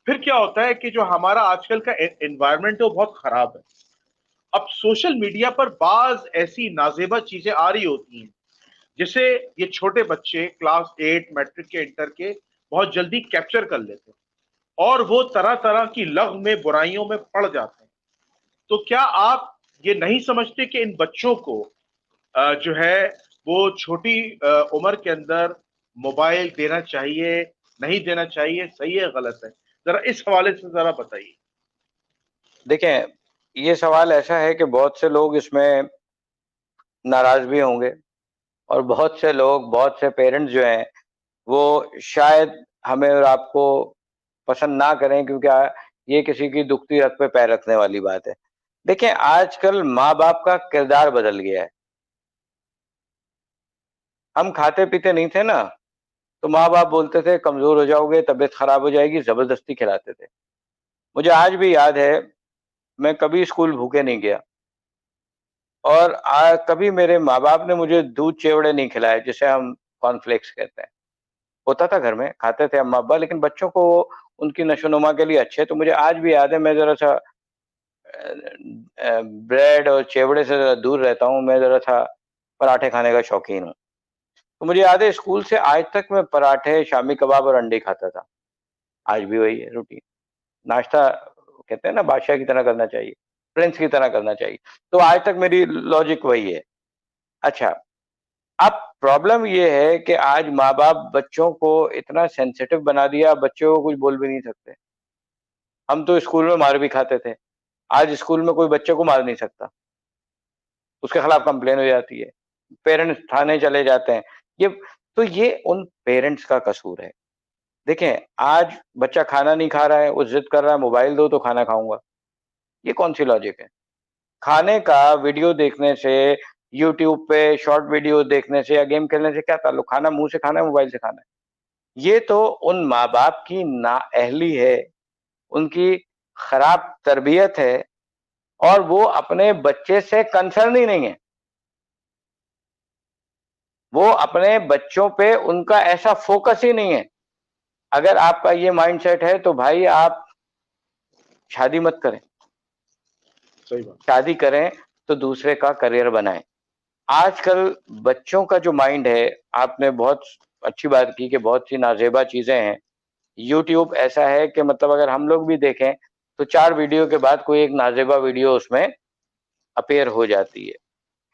फिर क्या होता है कि जो हमारा आजकल का एनवायरनमेंट है वो बहुत खराब है। अब सोशल मीडिया पर बाज ऐसी नाजेबा चीजें आ रही होती हैं जिसे ये छोटे बच्चे क्लास 8 मैट्रिक के, इंटर के बहुत जल्दी कैप्चर कर लेते हैं, और वो तरह तरह की लग़्व में, बुराइयों में पड़ जाते हैं। तो क्या आप ये नहीं समझते कि इन बच्चों को जो है वो छोटी उम्र के अंदर मोबाइल देना चाहिए, नहीं देना चाहिए, सही है गलत है? जरा इस हवाले से जरा बताइए। देखें, ये सवाल ऐसा है कि बहुत से लोग इसमें नाराज भी होंगे, और बहुत से लोग, बहुत से पेरेंट्स जो हैं, वो शायद हमें और आपको पसंद ना करें, क्योंकि ये किसी की दुखती रग पे पैर रखने वाली बात है। देखिए, आजकल माँ-बाप का किरदार बदल गया है। हम खाते-पीते नहीं थे ना, तो माँ-बाप बोलते थे कमज़ोर हो जाओगे, तबीयत खराब हो जाएगी, ज़बरदस्ती खिलाते थे। मुझे आज भी याद है, मैं कभी स्कूल भूखे नहीं गया, और कभी मेरे माँ-बाप ने मुझे दूध चिवड़े नहीं खिलाए, जिसे हम कॉर्नफ्लेक्स कहते हैं। होता था घर में, खाते थे अम्मा-अब्बा, लेकिन बच्चों को उनकी नशो-नुमा के लिए अच्छे। तो मुझे आज भी याद है, मैं ज़रा-सा ब्रेड और चिवड़े से ज़रा दूर रहता हूँ, मैं ज़रा-सा पराठे खाने का शौकीन हूँ। तो मुझे याद है, स्कूल से आज तक मैं पराठे, शामी कबाब और अंडे खाता था। आज भी वही है रूटीन। नाश्ता कहते हैं ना, बादशाह की तरह करना चाहिए, प्रिंस की तरह करना चाहिए। तो आज तक मेरी लॉजिक वही है। अच्छा, अब प्रॉब्लम ये है कि आज माँ-बाप बच्चों को इतना सेंसिटिव बना दिया, बच्चों को कुछ बोल भी नहीं सकते। हम तो स्कूल में मार भी खाते थे, आज स्कूल में कोई बच्चे को मार नहीं सकता, उसके खिलाफ कंप्लेन हो जाती है, पेरेंट्स थाने चले जाते हैं। ये उन पेरेंट्स का कसूर है। देखें, आज बच्चा खाना नहीं खा रहा है, वो ज़िद कर रहा है मोबाइल दो तो खाना खाऊँगा। ये कौन-सी लॉजिक है? खाने का वीडियो देखने से, यूट्यूब पे शॉर्ट वीडियो देखने से या गेम खेलने से क्या ताल्लुक? खाना मुंह से खाना है, मोबाइल से खाना है। ये तो उन माँ बाप की नाअहली है, उनकी खराब तरबियत है, और वो अपने बच्चे से कंसर्न ही नहीं है। वो अपने बच्चों पे उनका ऐसा फोकस ही नहीं है। अगर आपका ये माइंडसेट है तो भाई आप शादी मत करें। सही बात। शादी करें तो दूसरे का करियर बनाएं। आजकल बच्चों का जो माइंड है, आपने बहुत अच्छी बात की कि बहुत सी नाजेबा चीजें हैं। यूट्यूब ऐसा है कि मतलब अगर हम लोग भी देखें तो 4 वीडियो के बाद कोई एक नाजेबा वीडियो उसमें अपीयर हो जाती है।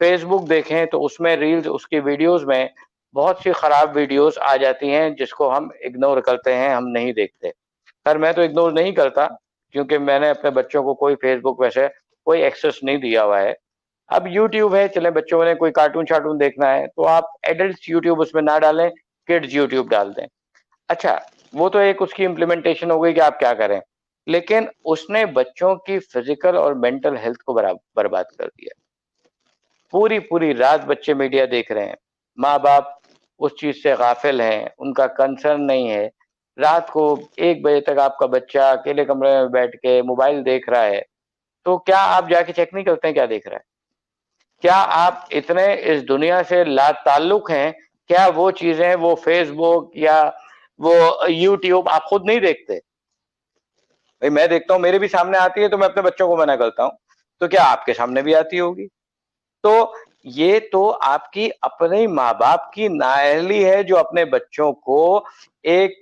फेसबुक देखें तो उसमें रील्स, उसकी वीडियोस में बहुत सी खराब वीडियोस आ जाती हैं जिसको हम इग्नोर करते हैं, हम नहीं देखते। खैर मैं तो इग्नोर नहीं करता क्योंकि मैंने अपने बच्चों को कोई फेसबुक वैसे कोई एक्सेस नहीं दिया हुआ है। अब यूट्यूब है, चले बच्चों ने कोई कार्टून शार्टून देखना है तो आप एडल्ट यूट्यूब उसमें ना डालें, किड्स यूट्यूब डाल दें। अच्छा, वो तो एक उसकी इम्प्लीमेंटेशन हो गई कि आप क्या करें, लेकिन उसने बच्चों की फिजिकल और मेंटल हेल्थ को बर्बाद कर दिया। पूरी पूरी रात बच्चे मीडिया देख रहे हैं, माँ बाप उस चीज से गाफिल हैं, उनका कंसर्न नहीं है। रात को 1 बजे तक आपका बच्चा अकेले कमरे में बैठ के मोबाइल देख रहा है, तो क्या आप जाके चेक नहीं करते हैं क्या देख रहा है? क्या आप इतने इस दुनिया से लाताल्लुक हैं? क्या वो चीजें, वो फेसबुक या वो यूट्यूब आप खुद नहीं देखते? भाई मैं देखता हूँ, मेरे भी सामने आती है तो मैं अपने बच्चों को मना करता हूँ, तो क्या आपके सामने भी आती होगी? तो ये तो आपकी अपने माँ बाप की नाअहली है जो अपने बच्चों को एक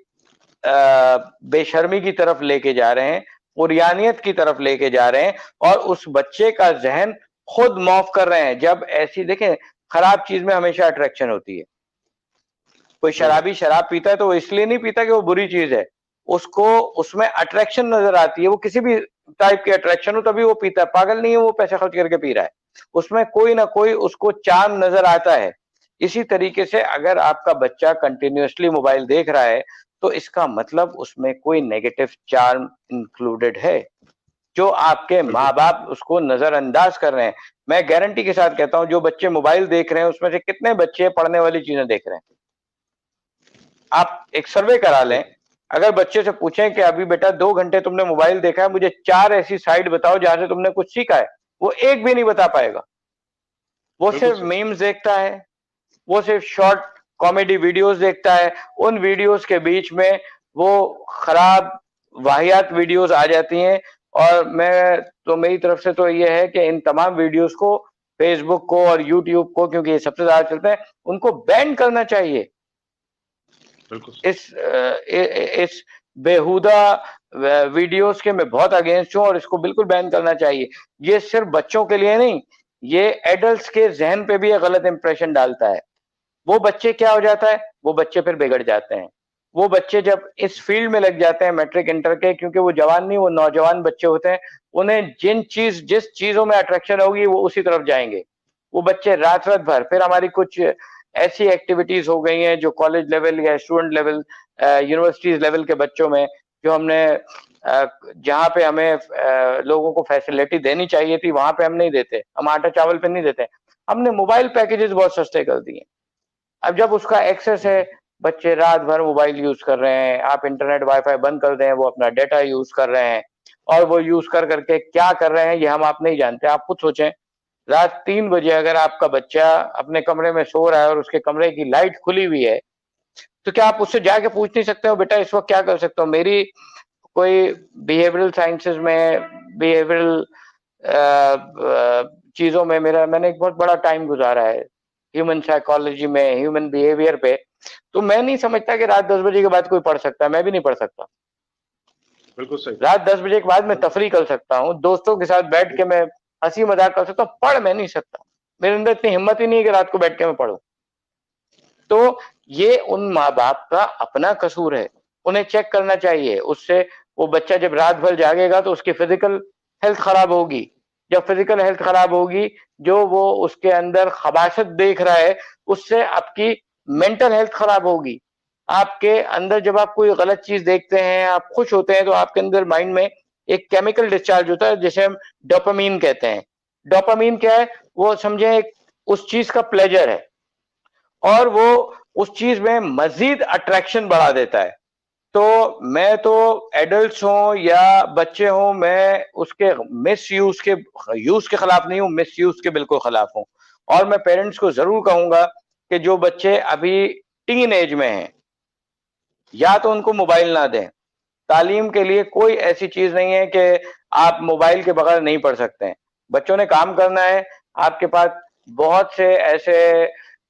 बेशर्मी की तरफ लेके जा रहे हैं, उरियानियत की तरफ लेके जा रहे हैं, और उस बच्चे का जहन खुद मॉफ कर रहे हैं। जब ऐसी देखें, खराब चीज में हमेशा अट्रैक्शन होती है। कोई शराबी शराब पीता है तो वो इसलिए नहीं पीता कि वो बुरी चीज है, उसको उसमें अट्रैक्शन नजर आती है, वो किसी भी टाइप की अट्रैक्शन हो तभी वो पीता है। पागल नहीं है वो पैसा खर्च करके पी रहा है, उसमें कोई ना कोई उसको चार्म नजर आता है। इसी तरीके से अगर आपका बच्चा कंटिन्यूअसली मोबाइल देख रहा है तो इसका मतलब उसमें कोई नेगेटिव चार्म इंक्लूडेड है, जो आपके माँ बाप उसको नजरअंदाज कर रहे हैं। मैं गारंटी के साथ कहता हूं, जो बच्चे मोबाइल देख रहे हैं उसमें से कितने बच्चे पढ़ने वाली चीजें देख रहे हैं? आप एक सर्वे करा लें, अगर बच्चे से पूछें कि अभी बेटा 2 घंटे तुमने मोबाइल देखा है, मुझे 4 ऐसी साइट बताओ जहां से तुमने कुछ सीखा है, वो एक भी नहीं बता पाएगा। वो सिर्फ मीम्स देखता है, वो सिर्फ शॉर्ट कॉमेडी वीडियोस देखता है। उन वीडियोस के बीच में वो खराब वाहियात वीडियोस आ जाती हैं, और मैं तो मेरी तरफ से तो ये है कि इन तमाम वीडियोस को, फेसबुक को और यूट्यूब को, क्योंकि ये सबसे ज्यादा चलते हैं, उनको बैन करना चाहिए। इस बेहुदा वीडियोस के मैं बहुत अगेंस्ट हूं और इसको बिल्कुल बैन करना चाहिए। ये सिर्फ बच्चों के लिए नहीं, ये एडल्ट्स के जहन पे भी एक गलत इंप्रेशन डालता है। वो बच्चे क्या हो जाता है, वो बच्चे फिर बिगड़ जाते हैं। वो बच्चे जब इस फील्ड में लग जाते हैं मैट्रिक इंटर के, क्योंकि वो जवान नहीं, वो नौजवान बच्चे होते हैं, उन्हें जिस चीजों में अट्रैक्शन होगी वो उसी तरफ जाएंगे। वो बच्चे रात रात भर, फिर हमारी कुछ ऐसी एक्टिविटीज हो गई हैं जो कॉलेज लेवल या स्टूडेंट लेवल, यूनिवर्सिटीज लेवल के बच्चों में, जो हमने जहाँ पे हमें लोगों को फैसिलिटी देनी चाहिए थी वहां पे हम नहीं देते, हम आटा चावल पे नहीं देते, हमने मोबाइल पैकेजेस बहुत सस्ते कर दिए। अब जब उसका एक्सेस है, बच्चे रात भर मोबाइल यूज कर रहे हैं, आप इंटरनेट वाईफाई बंद कर दें, वो अपना डेटा यूज कर रहे हैं, और वो यूज कर करके क्या कर रहे हैं ये आप नहीं जानते। आप खुद सोचें, रात 3 बजे अगर आपका बच्चा अपने कमरे में सो रहा है और उसके कमरे की लाइट खुली हुई है, तो क्या आप उससे जाके पूछ नहीं सकते हो बेटा इस वक्त क्या कर सकते हो? मेरी कोई बिहेवियरल साइंसेज में, बिहेवियरल चीजों में मैंने एक बहुत बड़ा टाइम गुजारा है, ह्यूमन साइकोलॉजी में, ह्यूमन बिहेवियर पे। तो मैं नहीं समझता कि रात 10 बजे के बाद कोई पढ़ सकता है, मैं भी नहीं पढ़ सकता। बिल्कुल सही। रात 10 बजे के बाद मैं तफरी कर सकता हूँ, दोस्तों के साथ बैठ के मैं हंसी मजाक कर सकता हूँ, पढ़ मैं नहीं सकता। मेरे अंदर इतनी हिम्मत ही नहीं है कि रात को बैठ के मैं पढ़ूं। तो ये उन माँ बाप का अपना कसूर है, उन्हें चेक करना चाहिए। उससे वो बच्चा जब रात भर जागेगा तो उसकी फिजिकल हेल्थ खराब होगी। जब फिजिकल हेल्थ खराब होगी, जो वो उसके अंदर खबासत देख रहा है, उससे आपकी मेंटल हेल्थ खराब होगी। आपके अंदर जब आप कोई गलत चीज देखते हैं, आप खुश होते हैं, तो आपके अंदर माइंड में एक केमिकल डिस्चार्ज होता है जिसे हम डोपामीन कहते हैं। डोपामीन क्या है? वो समझे एक उस चीज का प्लेजर है और वो उस चीज में मजीद अट्रैक्शन बढ़ा देता है। तो मैं तो एडल्ट्स हों या बच्चे हों, मैं उसके मिस यूज के खिलाफ नहीं हूं, मिस यूज के बिल्कुल खिलाफ हूं। और मैं पेरेंट्स को जरूर कहूंगा कि जो बच्चे अभी टीन एज में हैं, या तो उनको मोबाइल ना दें। तालीम के लिए कोई ऐसी चीज नहीं है कि आप मोबाइल के बगैर नहीं पढ़ सकते हैं। बच्चों ने काम करना है, आपके पास बहुत से ऐसे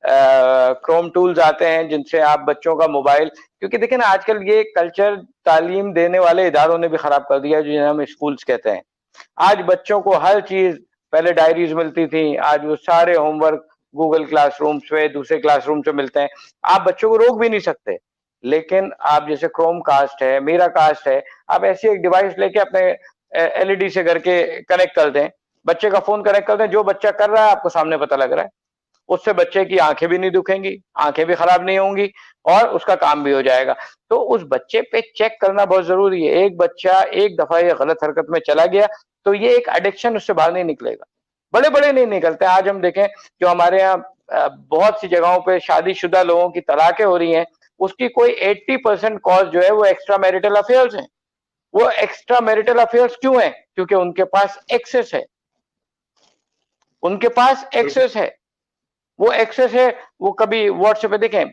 क्रोम टूल्स आते हैं जिनसे आप बच्चों का मोबाइल, क्योंकि देखिए ना आजकल ये कल्चर तालीम देने वाले इदारों ने भी खराब कर दिया, जिन्हें हम स्कूल्स कहते हैं। आज बच्चों को हर चीज, पहले डायरीज मिलती थी, आज वो सारे होमवर्क गूगल क्लासरूम्स पे, दूसरे क्लासरूम से मिलते हैं। आप बच्चों को रोक भी नहीं सकते, लेकिन आप जैसे क्रोम कास्ट है, मेरा कास्ट है, आप ऐसी एक डिवाइस लेके अपने एलईडी से करके कनेक्ट कर दें, बच्चे का फोन कनेक्ट कर दें, जो बच्चा कर रहा है आपको सामने पता लग रहा है। उससे बच्चे की आंखें भी नहीं दुखेंगी, आंखें भी खराब नहीं होंगी और उसका काम भी हो जाएगा। तो उस बच्चे पे चेक करना बहुत जरूरी है। एक बच्चा एक दफा ये गलत हरकत में चला गया तो ये एक एडिक्शन उससे बाहर नहीं निकलेगा। बड़े बड़े नहीं निकलते। आज हम देखें जो हमारे यहाँ बहुत सी जगहों पे शादीशुदा लोगों की तलाकें हो रही हैं, उसकी कोई 80% कॉज जो है वो एक्स्ट्रा मैरिटल अफेयर्स हैं। वो एक्स्ट्रा मैरिटल अफेयर्स क्यों है? क्योंकि उनके पास एक्सेस है, उनके पास एक्सेस है, वो एक्सेस है। वो कभी व्हाट्सएप पे देखें,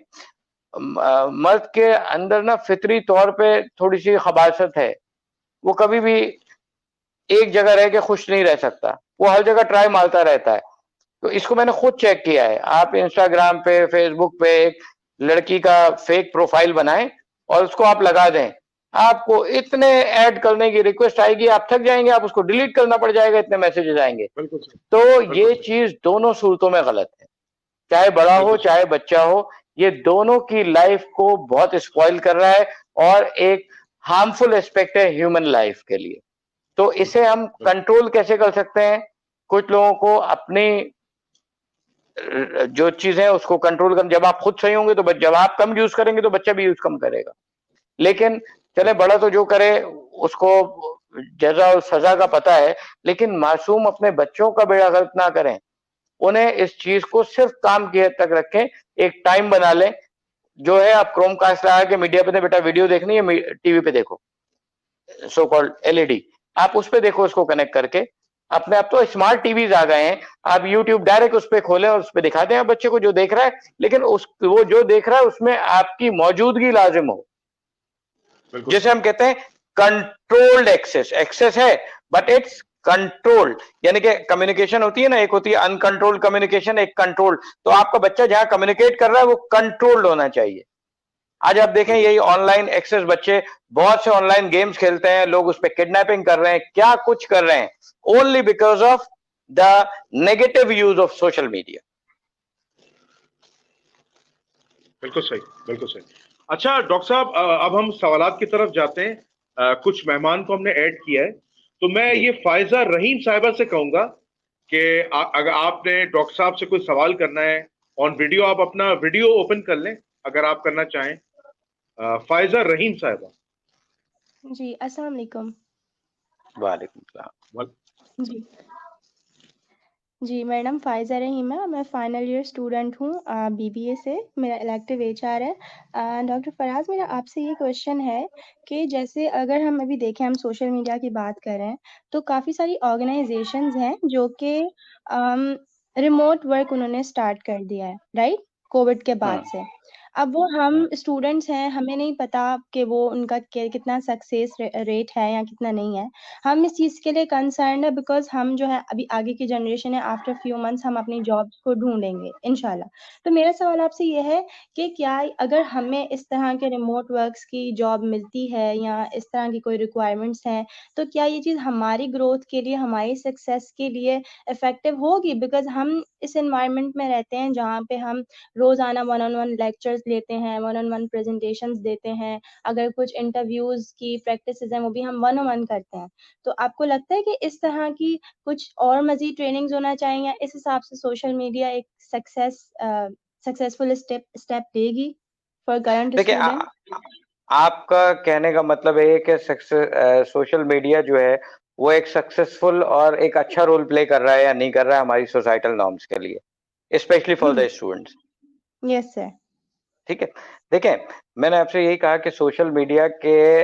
मर्द के अंदर ना फितरी तौर पे थोड़ी सी खबासत है, वो कभी भी एक जगह रह के खुश नहीं रह सकता, वो हर जगह ट्राई मारता रहता है। तो इसको मैंने खुद चेक किया है। आप इंस्टाग्राम पे, फेसबुक पे एक लड़की का फेक प्रोफाइल बनाएं और उसको आप लगा दें, आपको इतने ऐड करने की रिक्वेस्ट आएगी, आप थक जाएंगे, आप उसको डिलीट करना पड़ जाएगा, इतने मैसेजेस आएंगे। तो ये चीज दोनों सूरतों में गलत है, चाहे बड़ा हो चाहे बच्चा हो, ये दोनों की लाइफ को बहुत स्पॉइल कर रहा है और एक हार्मफुल एस्पेक्ट है ह्यूमन लाइफ के लिए। तो इसे हम कंट्रोल कैसे कर सकते हैं? कुछ लोगों को अपनी जो चीज है उसको कंट्रोल कर, जब आप खुद सही होंगे तो जब आप कम यूज करेंगे तो बच्चा भी यूज कम करेगा। लेकिन चले बड़ा तो जो करे उसको जजा और सजा का पता है, लेकिन मासूम अपने बच्चों का बेड़ा गर्क ना करें। उन्हें इस चीज को सिर्फ काम की हद तक रखें, एक टाइम बना लें। जो है आप क्रोम कास्ट लगा के मीडिया पे बेटा वीडियो देखनी है, टीवी पे देखो, सो कॉल्ड एलईडी, आप उस पे देखो उसको कनेक्ट करके। अपने आप तो स्मार्ट टीवीज आ गए हैं, आप यूट्यूब डायरेक्ट उस पे खोलें और उस पे दिखा दें बच्चे को जो देख रहा है, लेकिन वो जो देख रहा है उसमें आपकी मौजूदगी लाजिम हो। जैसे हम कहते हैं कंट्रोल्ड एक्सेस, एक्सेस है बट इट्स कंट्रोल्ड, यानी कि कम्युनिकेशन होती है ना, एक होती है अनकंट्रोल्ड कम्युनिकेशन, एक कंट्रोल्ड। तो आपका बच्चा जहां कम्युनिकेट कर रहा है वो कंट्रोल्ड होना चाहिए। आज आप देखें यही ऑनलाइन एक्सेस, बच्चे बहुत से ऑनलाइन गेम्स खेलते हैं, लोग उस पर किडनैपिंग कर रहे हैं, क्या कुछ कर रहे हैं, only because of the negative use of social media. बिल्कुल सही, बिल्कुल सही। अच्छा डॉक्टर साहब, अब हम सवालात की तरफ जाते हैं। कुछ मेहमान को हमने ऐड किया है, तो मैं ये फायजा रहीम साहिबा से कहूंगा कि अगर आपने डॉक्टर साहब से कोई सवाल करना है ऑन वीडियो, आप अपना वीडियो ओपन कर लें अगर आप करना चाहें। फायजा रहीम साहिबा। जी, अस्सलाम वालेकुम। वालेकुम सलाम। जी जी, मेरा नाम फ़ायज़ा रहीम है, मैं फ़ाइनल ईयर स्टूडेंट हूँ बीबीए से, मेरा इलेक्टिव एचआर है। डॉक्टर फ़राज़, मेरा आपसे ये क्वेश्चन है कि जैसे अगर हम अभी देखें, हम सोशल मीडिया की बात करें, तो काफ़ी सारी ऑर्गनाइज़ेशंस हैं जो कि रिमोट वर्क उन्होंने स्टार्ट कर दिया है, राइट? कोविड के बाद से। अब वो हम स्टूडेंट्स हैं, हमें नहीं पता कि वो उनका कितना सक्सेस रेट है या कितना नहीं है। हम इस चीज़ के लिए कंसर्न्ड है बिकॉज़ हम जो है अभी आगे की जनरेशन है, आफ्टर फ्यू मंथ्स हम अपनी जॉब्स को ढूँढेंगे इंशाल्लाह। तो मेरा सवाल आपसे ये है कि क्या अगर हमें इस तरह के रिमोट वर्क्स की जॉब मिलती है या इस तरह की कोई रिक्वायरमेंट्स हैं, तो क्या ये चीज़ हमारी ग्रोथ के लिए, हमारी सक्सेस के लिए इफ़ेक्टिव होगी? बिकॉज़ हम इस एनवायरनमेंट में रहते हैं जहाँ पे हम रोज़ाना वन ऑन वन लेक्चर्स लेते हैं, वन ऑन वन प्रेज़ेंटेशंस देते हैं। अगर कुछ इंटरव्यूज़ की प्रैक्टिसेज़ हैं, वो भी हम वन ऑन वन करते हैं। तो आपको लगता है कि इस तरह की कुछ और मज़ीद ट्रेनिंग्स होना चाहिए या इस हिसाब से सोशल मीडिया एक सक्सेसफुल स्टेप लेगी फॉर करंट देखिए स्टूडेंट? आपका कहने का मतलब है कि सोशल मीडिया जो है वो एक सक्सेसफुल और एक अच्छा रोल प्ले कर रहा है या नहीं कर रहा है हमारी सोसाइटल नॉर्म्स के लिए? Specially for the students. Yes sir. ठीक है, देखें मैंने आपसे यही कहा कि सोशल मीडिया के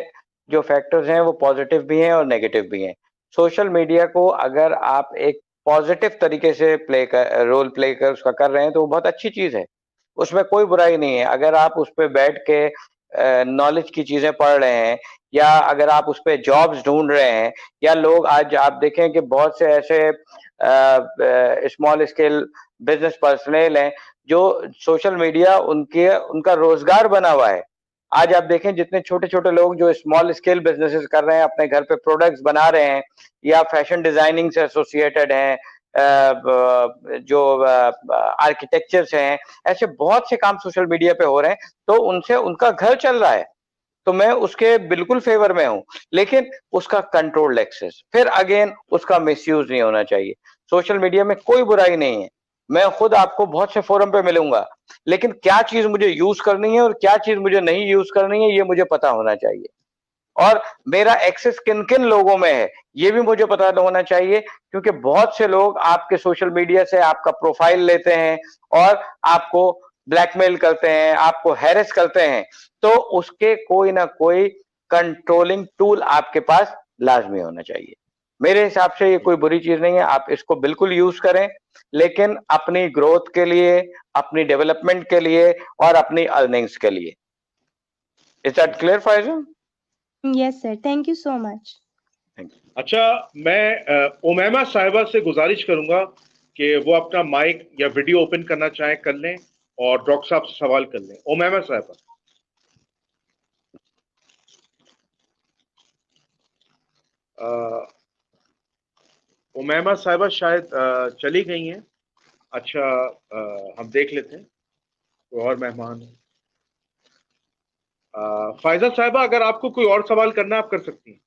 जो फैक्टर्स हैं वो पॉजिटिव भी हैं और नेगेटिव भी हैं। सोशल मीडिया को अगर आप एक पॉजिटिव तरीके से रोल प्ले कर उसका कर रहे हैं तो वो बहुत अच्छी चीज है, उसमें कोई बुराई नहीं है। अगर आप उस पर बैठ के नॉलेज की चीजें पढ़ रहे हैं, या अगर आप उस पर जॉब्स ढूंढ रहे हैं, या लोग आज आप देखें कि बहुत से ऐसे स्मॉल स्केल बिजनेस पर्सनल हैं जो सोशल मीडिया उनका रोजगार बना हुआ है। आज आप देखें जितने छोटे छोटे लोग जो स्मॉल स्केल बिजनेसेस कर रहे हैं, अपने घर पे प्रोडक्ट्स बना रहे हैं, या फैशन डिजाइनिंग से एसोसिएटेड हैं, जो आर्किटेक्चर्स हैं, ऐसे बहुत से काम सोशल मीडिया पे हो रहे हैं, तो उनसे उनका घर चल रहा है। तो मैं उसके बिल्कुल फेवर में हूं, लेकिन उसका कंट्रोल्ड एक्सेस, फिर अगेन उसका मिसयूज नहीं होना चाहिए। सोशल मीडिया में कोई बुराई नहीं है, मैं खुद आपको बहुत से फोरम पे मिलूंगा, लेकिन क्या चीज मुझे यूज करनी है और क्या चीज मुझे नहीं यूज करनी है ये मुझे पता होना चाहिए। और मेरा एक्सेस किन किन लोगों में है ये भी मुझे पता होना चाहिए, क्योंकि बहुत से लोग आपके सोशल मीडिया से आपका प्रोफाइल लेते हैं और आपको ब्लैकमेल करते हैं, आपको हैरेस करते हैं, तो उसके कोई ना कोई कंट्रोलिंग टूल आपके पास लाजमी होना चाहिए। मेरे हिसाब से ये कोई बुरी चीज नहीं है, आप इसको बिल्कुल यूज करें, लेकिन अपनी ग्रोथ के लिए, अपनी डेवलपमेंट के लिए और अपनी अर्निंग्स के लिए। Is that clear Faizal? Yes sir, thank you so much. अच्छा, मैं उमैमा साहिबा से गुजारिश करूंगा कि वो अपना माइक या वीडियो ओपन करना चाहें कर लें और डॉक्टर साहब से सवाल कर लें। उमैमा साहिबा। उमैमा साहिबा शायद चली गई हैं। अच्छा, हम देख लेते हैं कोई और मेहमान है। फायजा साहिबा, अगर आपको कोई और सवाल करना है आप कर सकती हैं।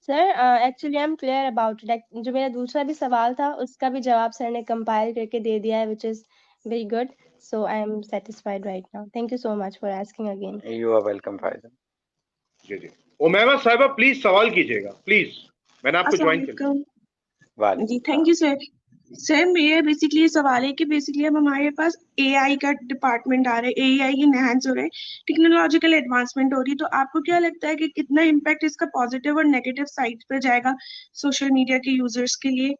Sir actually I am clear about it. जो मेरा दूसरा भी सवाल था उसका भी जवाब सर ने कंपाइल करके दे दिया है, which is very good. So I am satisfied right now. Thank you so much for asking again. You are welcome Faizal. जी जी, उमैमा साहिबा प्लीज सवाल कीजिएगा प्लीज, मैंने आपको ज्वाइन किया। वाह जी, थैंक यू सर। सर मेरा बेसिकली ये सवाल है कि बेसिकली अब हमारे पास एआई का डिपार्टमेंट आ रहा है, एआई इनहैंस हो रहा है, टेक्नोलॉजिकल एडवांसमेंट हो रही है, तो आपको क्या लगता है कि कितना इम्पैक्ट इसका पॉजिटिव और नेगेटिव साइड पे जाएगा सोशल मीडिया के यूजर्स के लिए?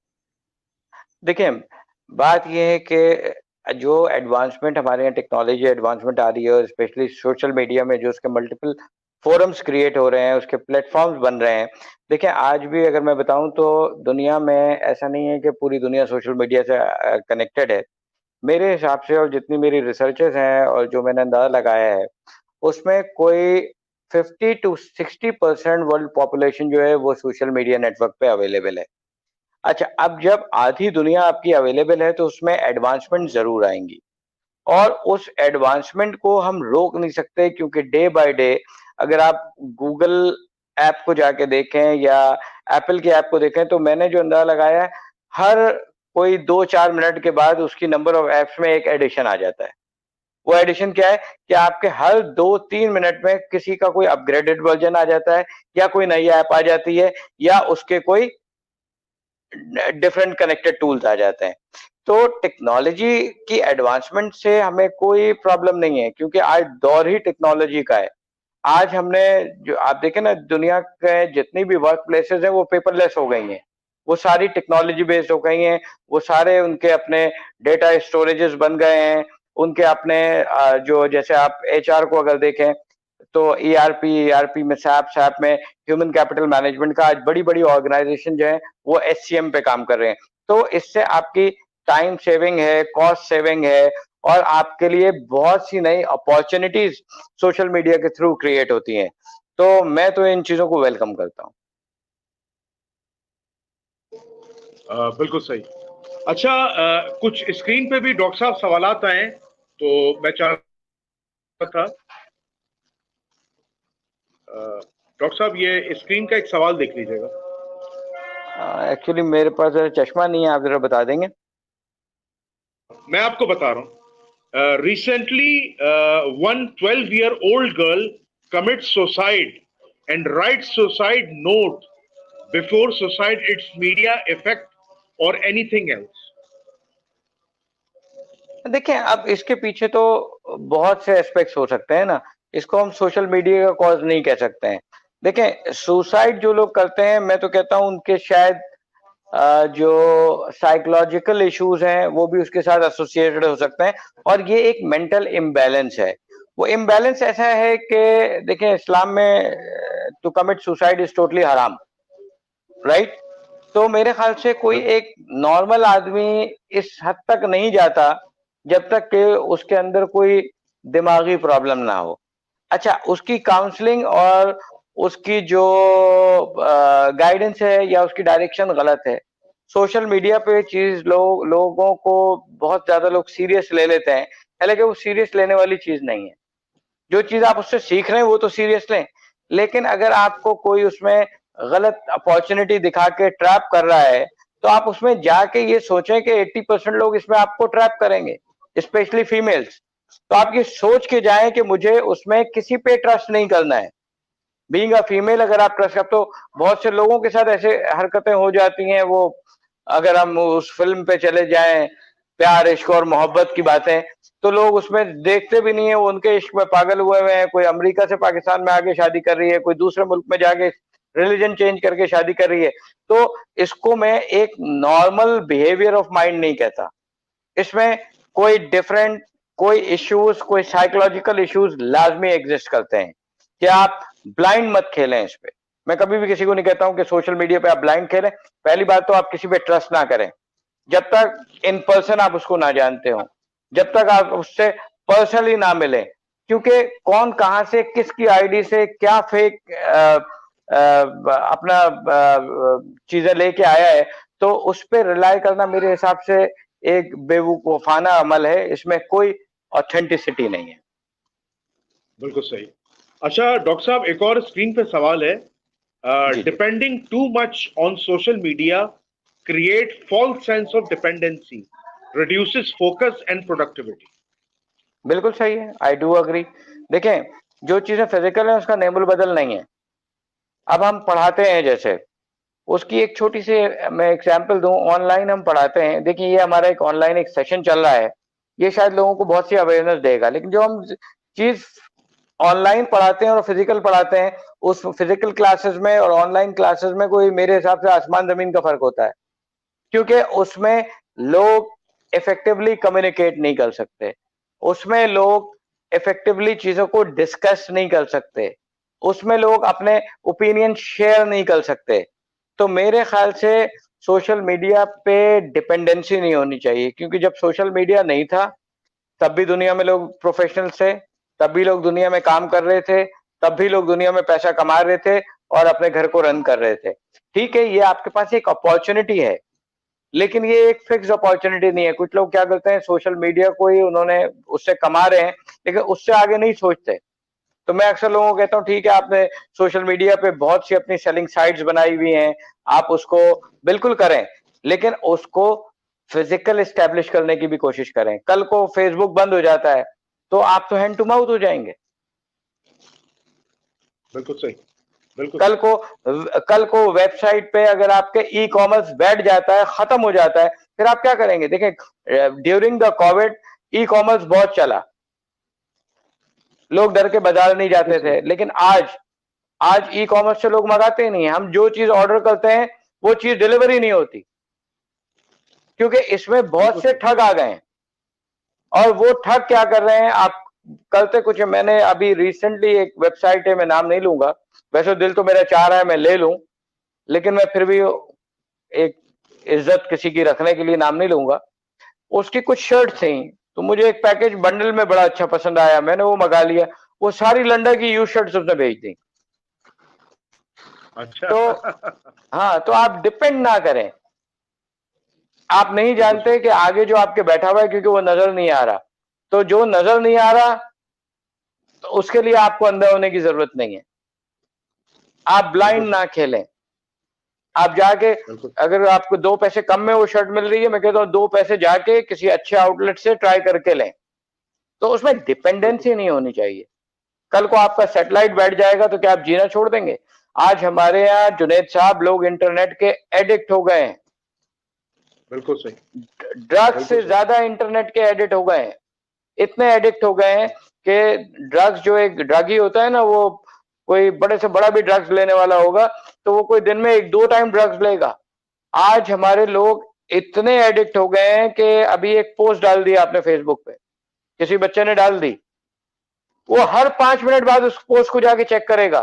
देखिए, बात यह है कि जो एडवांसमेंट हमारे यहाँ टेक्नोलॉजी एडवांसमेंट आ रही है, और स्पेशली सोशल मीडिया में जो उसके मल्टीपल फोरम्स क्रिएट हो रहे हैं, उसके प्लेटफॉर्म्स बन रहे हैं। देखिए, आज भी अगर मैं बताऊं तो दुनिया में ऐसा नहीं है कि पूरी दुनिया सोशल मीडिया से कनेक्टेड है। मेरे हिसाब से, और जितनी मेरी रिसर्चेस हैं और जो मैंने अंदाजा लगाया है, उसमें कोई 50 to 60% वर्ल्ड पॉपुलेशन जो है वो सोशल मीडिया नेटवर्क पे अवेलेबल है। अच्छा, अब जब आधी दुनिया आपकी अवेलेबल है तो उसमें एडवांसमेंट जरूर आएंगी, और उस एडवांसमेंट को हम रोक नहीं सकते, क्योंकि डे बाय डे अगर आप गूगल ऐप को जाके देखें या एप्पल के ऐप को देखें, तो मैंने जो अंदाजा लगाया है, हर कोई 2-4 मिनट के बाद उसकी नंबर ऑफ ऐप्स में एक एडिशन आ जाता है। वो एडिशन क्या है कि आपके हर 2-3 मिनट में किसी का कोई अपग्रेडेड वर्जन आ जाता है, या कोई नई ऐप आ जाती है, या उसके कोई डिफरेंट कनेक्टेड टूल्स आ जाते हैं। तो टेक्नोलॉजी की एडवांसमेंट से हमें कोई प्रॉब्लम नहीं है, क्योंकि आज दौर ही टेक्नोलॉजी का है। आज हमने जो आप देखें ना, दुनिया के जितनी भी वर्क प्लेसेस हैं वो पेपरलेस हो गई हैं, वो सारी टेक्नोलॉजी बेस्ड हो गई हैं, वो सारे उनके अपने डेटा स्टोरेजेस बन गए हैं, उनके अपने जो, जैसे आप एचआर को अगर देखें तो ईआरपी में सैप में ह्यूमन कैपिटल मैनेजमेंट का आज बड़ी बड़ी ऑर्गेनाइजेशन जो है वो एचसीएम पे काम कर रहे हैं। तो इससे आपकी टाइम सेविंग है, कॉस्ट सेविंग है, और आपके लिए बहुत सी नई अपॉर्चुनिटीज सोशल मीडिया के थ्रू क्रिएट होती हैं। तो मैं तो इन चीजों को वेलकम करता हूँ। बिल्कुल सही। अच्छा, कुछ स्क्रीन पे भी डॉक्टर साहब सवालात आए, तो मैं चाहता था डॉक्टर साहब ये स्क्रीन का एक सवाल देख लीजिएगा। एक्चुअली मेरे पास चश्मा नहीं है, आप जरा बता देंगे? मैं आपको बता रहा हूँ। Recently, one 12-year-old girl commits suicide and writes suicide note before suicide its media effect or anything else. देखिए, अब इसके पीछे तो बहुत से एस्पेक्ट्स हो सकते हैं ना, इसको हम सोशल मीडिया का कॉज नहीं कह सकते हैं। देखें, सुसाइड जो लोग करते हैं, मैं तो कहता हूं उनके शायद जो साइकोलॉजिकल इश्यूज हैं वो भी उसके साथ एसोसिएटेड हो सकते हैं, और ये एक मेंटल इम्बैलेंस है। वो इम्बैलेंस ऐसा है कि देखें, इस्लाम में to commit suicide is totally हराम, राइट? तो मेरे ख्याल से कोई एक नॉर्मल आदमी इस हद तक नहीं जाता जब तक कि उसके अंदर कोई दिमागी प्रॉब्लम ना हो। अच्छा, उसकी काउंसलिंग और उसकी जो गाइडेंस है या उसकी डायरेक्शन गलत है। सोशल मीडिया पे चीज लोगों को बहुत ज्यादा लोग सीरियस ले लेते हैं, हालांकि वो सीरियस लेने वाली चीज नहीं है। जो चीज आप उससे सीख रहे हैं वो तो सीरियस लें, लेकिन अगर आपको कोई उसमें गलत अपॉर्चुनिटी दिखा के ट्रैप कर रहा है, तो आप उसमें जाके ये सोचें कि 80% लोग इसमें आपको ट्रैप करेंगे, स्पेशली फीमेल्स। तो आप ये सोच के जाएं कि मुझे उसमें किसी पे ट्रस्ट नहीं करना है। बीइंग अ फीमेल अगर आप ट्रस्ट करते, तो बहुत से लोगों के साथ ऐसे हरकतें हो जाती हैं। वो अगर हम उस फिल्म पे चले जाएं, प्यार इश्क और मोहब्बत की बातें, तो लोग उसमें देखते भी नहीं है, वो उनके इश्क में पागल हुए हुए हैं। कोई अमेरिका से पाकिस्तान में आके शादी कर रही है, कोई दूसरे मुल्क में जाके रिलीजन चेंज करके शादी कर रही है। तो इसको मैं एक नॉर्मल बिहेवियर ऑफ माइंड नहीं कहता। इसमें कोई डिफरेंट, कोई इश्यूज, कोई साइकोलॉजिकल इश्यूज लाजमी एग्जिस्ट करते हैं कि आप ब्लाइंड मत खेलें इस पे। मैं कभी भी किसी को नहीं कहता हूं कि सोशल मीडिया पे आप ब्लाइंड खेलें। पहली बात तो आप किसी पे ट्रस्ट ना करें जब तक इन पर्सन आप उसको ना जानते हो, जब तक आप उससे पर्सनली ना मिले, क्योंकि कौन कहां से किसकी आईडी से क्या फेक अपना चीजें लेके आया है, तो उस पर रिलाई करना मेरे हिसाब से एक बेवकूफाना अमल है। इसमें कोई ऑथेंटिसिटी नहीं है। बिल्कुल सही। अच्छा डॉक्टर साहब, एक और स्क्रीन पे सवाल है, जी। Depending too much on social media create false sense of dependency, reduces focus and productivity. बिल्कुल सही है, आई डू अग्री। देखें, जो चीजें फिजिकल है उसका नेमुल बदल नहीं है। अब हम पढ़ाते हैं, जैसे उसकी एक छोटी सी मैं एग्जांपल दूं, ऑनलाइन हम पढ़ाते हैं। देखिए, ये हमारा एक ऑनलाइन एक सेशन चल रहा है, ये शायद लोगों को बहुत सी अवेयरनेस देगा, लेकिन जो हम चीज ऑनलाइन पढ़ाते हैं और फिजिकल पढ़ाते हैं, उस फिजिकल क्लासेस में और ऑनलाइन क्लासेस में कोई मेरे हिसाब से आसमान जमीन का फर्क होता है। क्योंकि उसमें लोग इफेक्टिवली कम्युनिकेट नहीं कर सकते, उसमें लोग इफेक्टिवली चीजों को डिस्कस नहीं कर सकते, उसमें लोग अपने ओपिनियन शेयर नहीं कर सकते। तो मेरे ख्याल से सोशल मीडिया पे डिपेंडेंसी नहीं होनी चाहिए, क्योंकि जब सोशल मीडिया नहीं था तब भी दुनिया में लोग प्रोफेशनल थे, तब भी लोग दुनिया में काम कर रहे थे, तब भी लोग दुनिया में पैसा कमा रहे थे और अपने घर को रन कर रहे थे। ठीक है, ये आपके पास एक अपॉर्चुनिटी है, लेकिन ये एक फिक्स अपॉर्चुनिटी नहीं है। कुछ लोग क्या करते हैं, सोशल मीडिया को ही उन्होंने उससे कमा रहे हैं, लेकिन उससे आगे नहीं सोचते। तो मैं अक्सर लोगों को कहता हूँ, ठीक है, आपने सोशल मीडिया पे बहुत सी अपनी सेलिंग साइट्स बनाई हुई हैं, आप उसको बिल्कुल करें, लेकिन उसको फिजिकल एस्टेब्लिश करने की भी कोशिश करें। कल को फेसबुक बंद हो जाता है तो आप तो हैंड टू माउथ हो जाएंगे। बिल्कुल सही, बिल्कुल। कल को वेबसाइट पे अगर आपके ई कॉमर्स बैठ जाता है, खत्म हो जाता है, फिर आप क्या करेंगे? देखें, during the Covid e commerce बहुत चला, लोग डर के बाजार नहीं जाते थे, लेकिन आज ई कॉमर्स से लोग मंगाते ही नहीं है। हम जो चीज ऑर्डर करते हैं वो चीज डिलीवरी नहीं होती, क्योंकि इसमें बहुत से ठग आ गए हैं। और वो ठग क्या कर रहे हैं, आप करते कुछ है। मैंने अभी रिसेंटली एक वेबसाइट है, मैं नाम नहीं लूंगा, वैसे दिल तो मेरा चाह रहा है मैं ले लूं, लेकिन मैं फिर भी एक इज्जत किसी की रखने के लिए नाम नहीं लूंगा। उसकी कुछ शर्ट थी, तो मुझे एक पैकेज बंडल में बड़ा अच्छा पसंद आया, मैंने वो मंगा लिया। वो सारी लंदन की यूज शर्ट्स उसने भेज दी। अच्छा। तो हाँ, तो आप डिपेंड ना करें। आप नहीं जानते कि आगे जो आपके बैठा हुआ है, क्योंकि वो नजर नहीं आ रहा। तो जो नजर नहीं आ रहा, तो उसके लिए आपको अंधा होने की जरूरत नहीं है। आप ब्लाइंड ना खेलें। आप जाके, अगर आपको 2 पैसे कम में वो शर्ट मिल रही है, मैं कहता हूँ 2 पैसे जाके किसी अच्छे आउटलेट से ट्राई करके लें। तो उसमें डिपेंडेंसी नहीं होनी चाहिए। कल को आपका सैटेलाइट बैठ जाएगा तो क्या आप जीना छोड़ देंगे? आज हमारे यहाँ जुनैद साहब लोग इंटरनेट के एडिक्ट हो गए हैं, बिल्कुल सही, ड्रग्स से ज्यादा इंटरनेट के एडिक्ट हो गए हैं, इतने एडिक्ट हो गए हैं कि ड्रग्स, जो एक ड्रगी होता है ना, वो कोई बड़े से बड़ा भी ड्रग्स लेने वाला होगा तो वो कोई दिन में 1-2 टाइम ड्रग्स लेगा। आज हमारे लोग इतने एडिक्ट हो गए हैं कि अभी एक पोस्ट डाल दी आपने फेसबुक पे, किसी बच्चे ने डाल दी, वो हर 5 मिनट बाद उस पोस्ट को जाके चेक करेगा।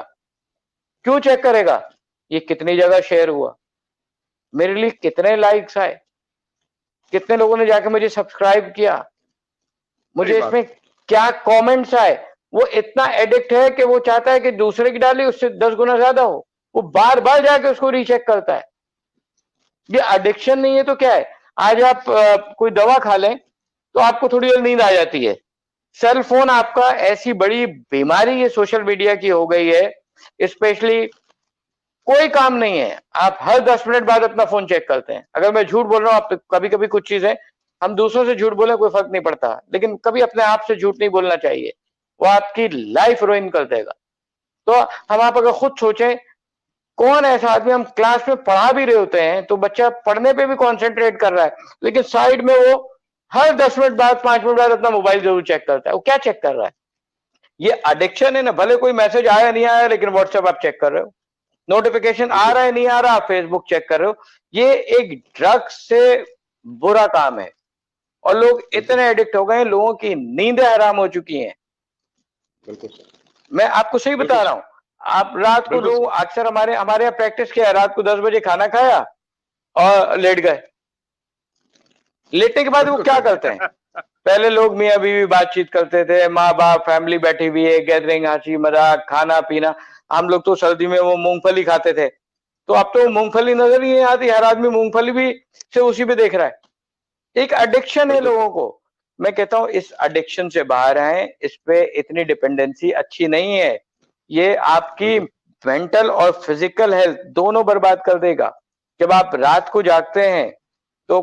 क्यों चेक करेगा? ये कितनी जगह शेयर हुआ, मेरे लिए कितने लाइक्स आए, कितने लोगों ने जाके मुझे सब्सक्राइब किया, मुझे इसमें क्या कमेंट्स आए। वो इतना एडिक्ट है कि वो चाहता है कि दूसरे की डाली उससे 10 गुना ज्यादा हो, वो बार बार जाके उसको रीचेक करता है। ये एडिक्शन नहीं है तो क्या है? आज आप कोई दवा खा लें तो आपको थोड़ी देर नींद आ जाती है। सेल फोन आपका ऐसी बड़ी बीमारी ये सोशल मीडिया की हो गई है, स्पेशली कोई काम नहीं है, आप हर 10 मिनट बाद अपना फोन चेक करते हैं। अगर मैं झूठ बोल रहा हूं, आप कभी कभी कुछ चीजें हम दूसरों से झूठ बोले कोई फर्क नहीं पड़ता, लेकिन कभी अपने आप से झूठ नहीं बोलना चाहिए, वो आपकी लाइफ रुइन कर देगा। तो हम आप अगर खुद सोचें, कौन ऐसा आदमी, हम क्लास में पढ़ा भी रहे होते हैं तो बच्चा पढ़ने पे भी कॉन्सेंट्रेट कर रहा है, लेकिन साइड में वो हर 10 मिनट बाद 5 मिनट बाद अपना मोबाइल जरूर चेक करता है। वो क्या चेक कर रहा है? ये एडिक्शन है ना। भले कोई मैसेज आया नहीं आया, लेकिन व्हाट्सएप आप चेक कर रहे हो, नोटिफिकेशन आ रहा है नहीं आ रहा, आप फेसबुक चेक कर रहे हो। ये एक ड्रग से बुरा काम है और लोग इतने एडिक्ट हो गए हैं, लोगों की नींदें हराम हो चुकी हैं। बिल्कुल सर, मैं आपको सही बता रहा हूं। आप रात को लोग अक्सर हमारे यहाँ प्रैक्टिस किया है, रात को 10 बजे खाना खाया और लेट गए। लेटने के बाद वो क्या करते हैं? पहले लोग मियाँ बीवी बातचीत करते थे, माँ बाप फैमिली बैठी हुई है, गैदरिंग, हंसी मजाक, खाना पीना। हम लोग तो सर्दी में वो मूंगफली खाते थे, तो अब तो मूंगफली नजर ही नहीं आती, हर आदमी मूंगफली भी से उसी पे देख रहा है। एक एडिक्शन है लोगों को। मैं कहता हूं इस एडिक्शन से बाहर आए, इस पे इतनी डिपेंडेंसी अच्छी नहीं है। ये आपकी मेंटल और फिजिकल हेल्थ दोनों बर्बाद कर देगा। जब आप रात को जागते हैं तो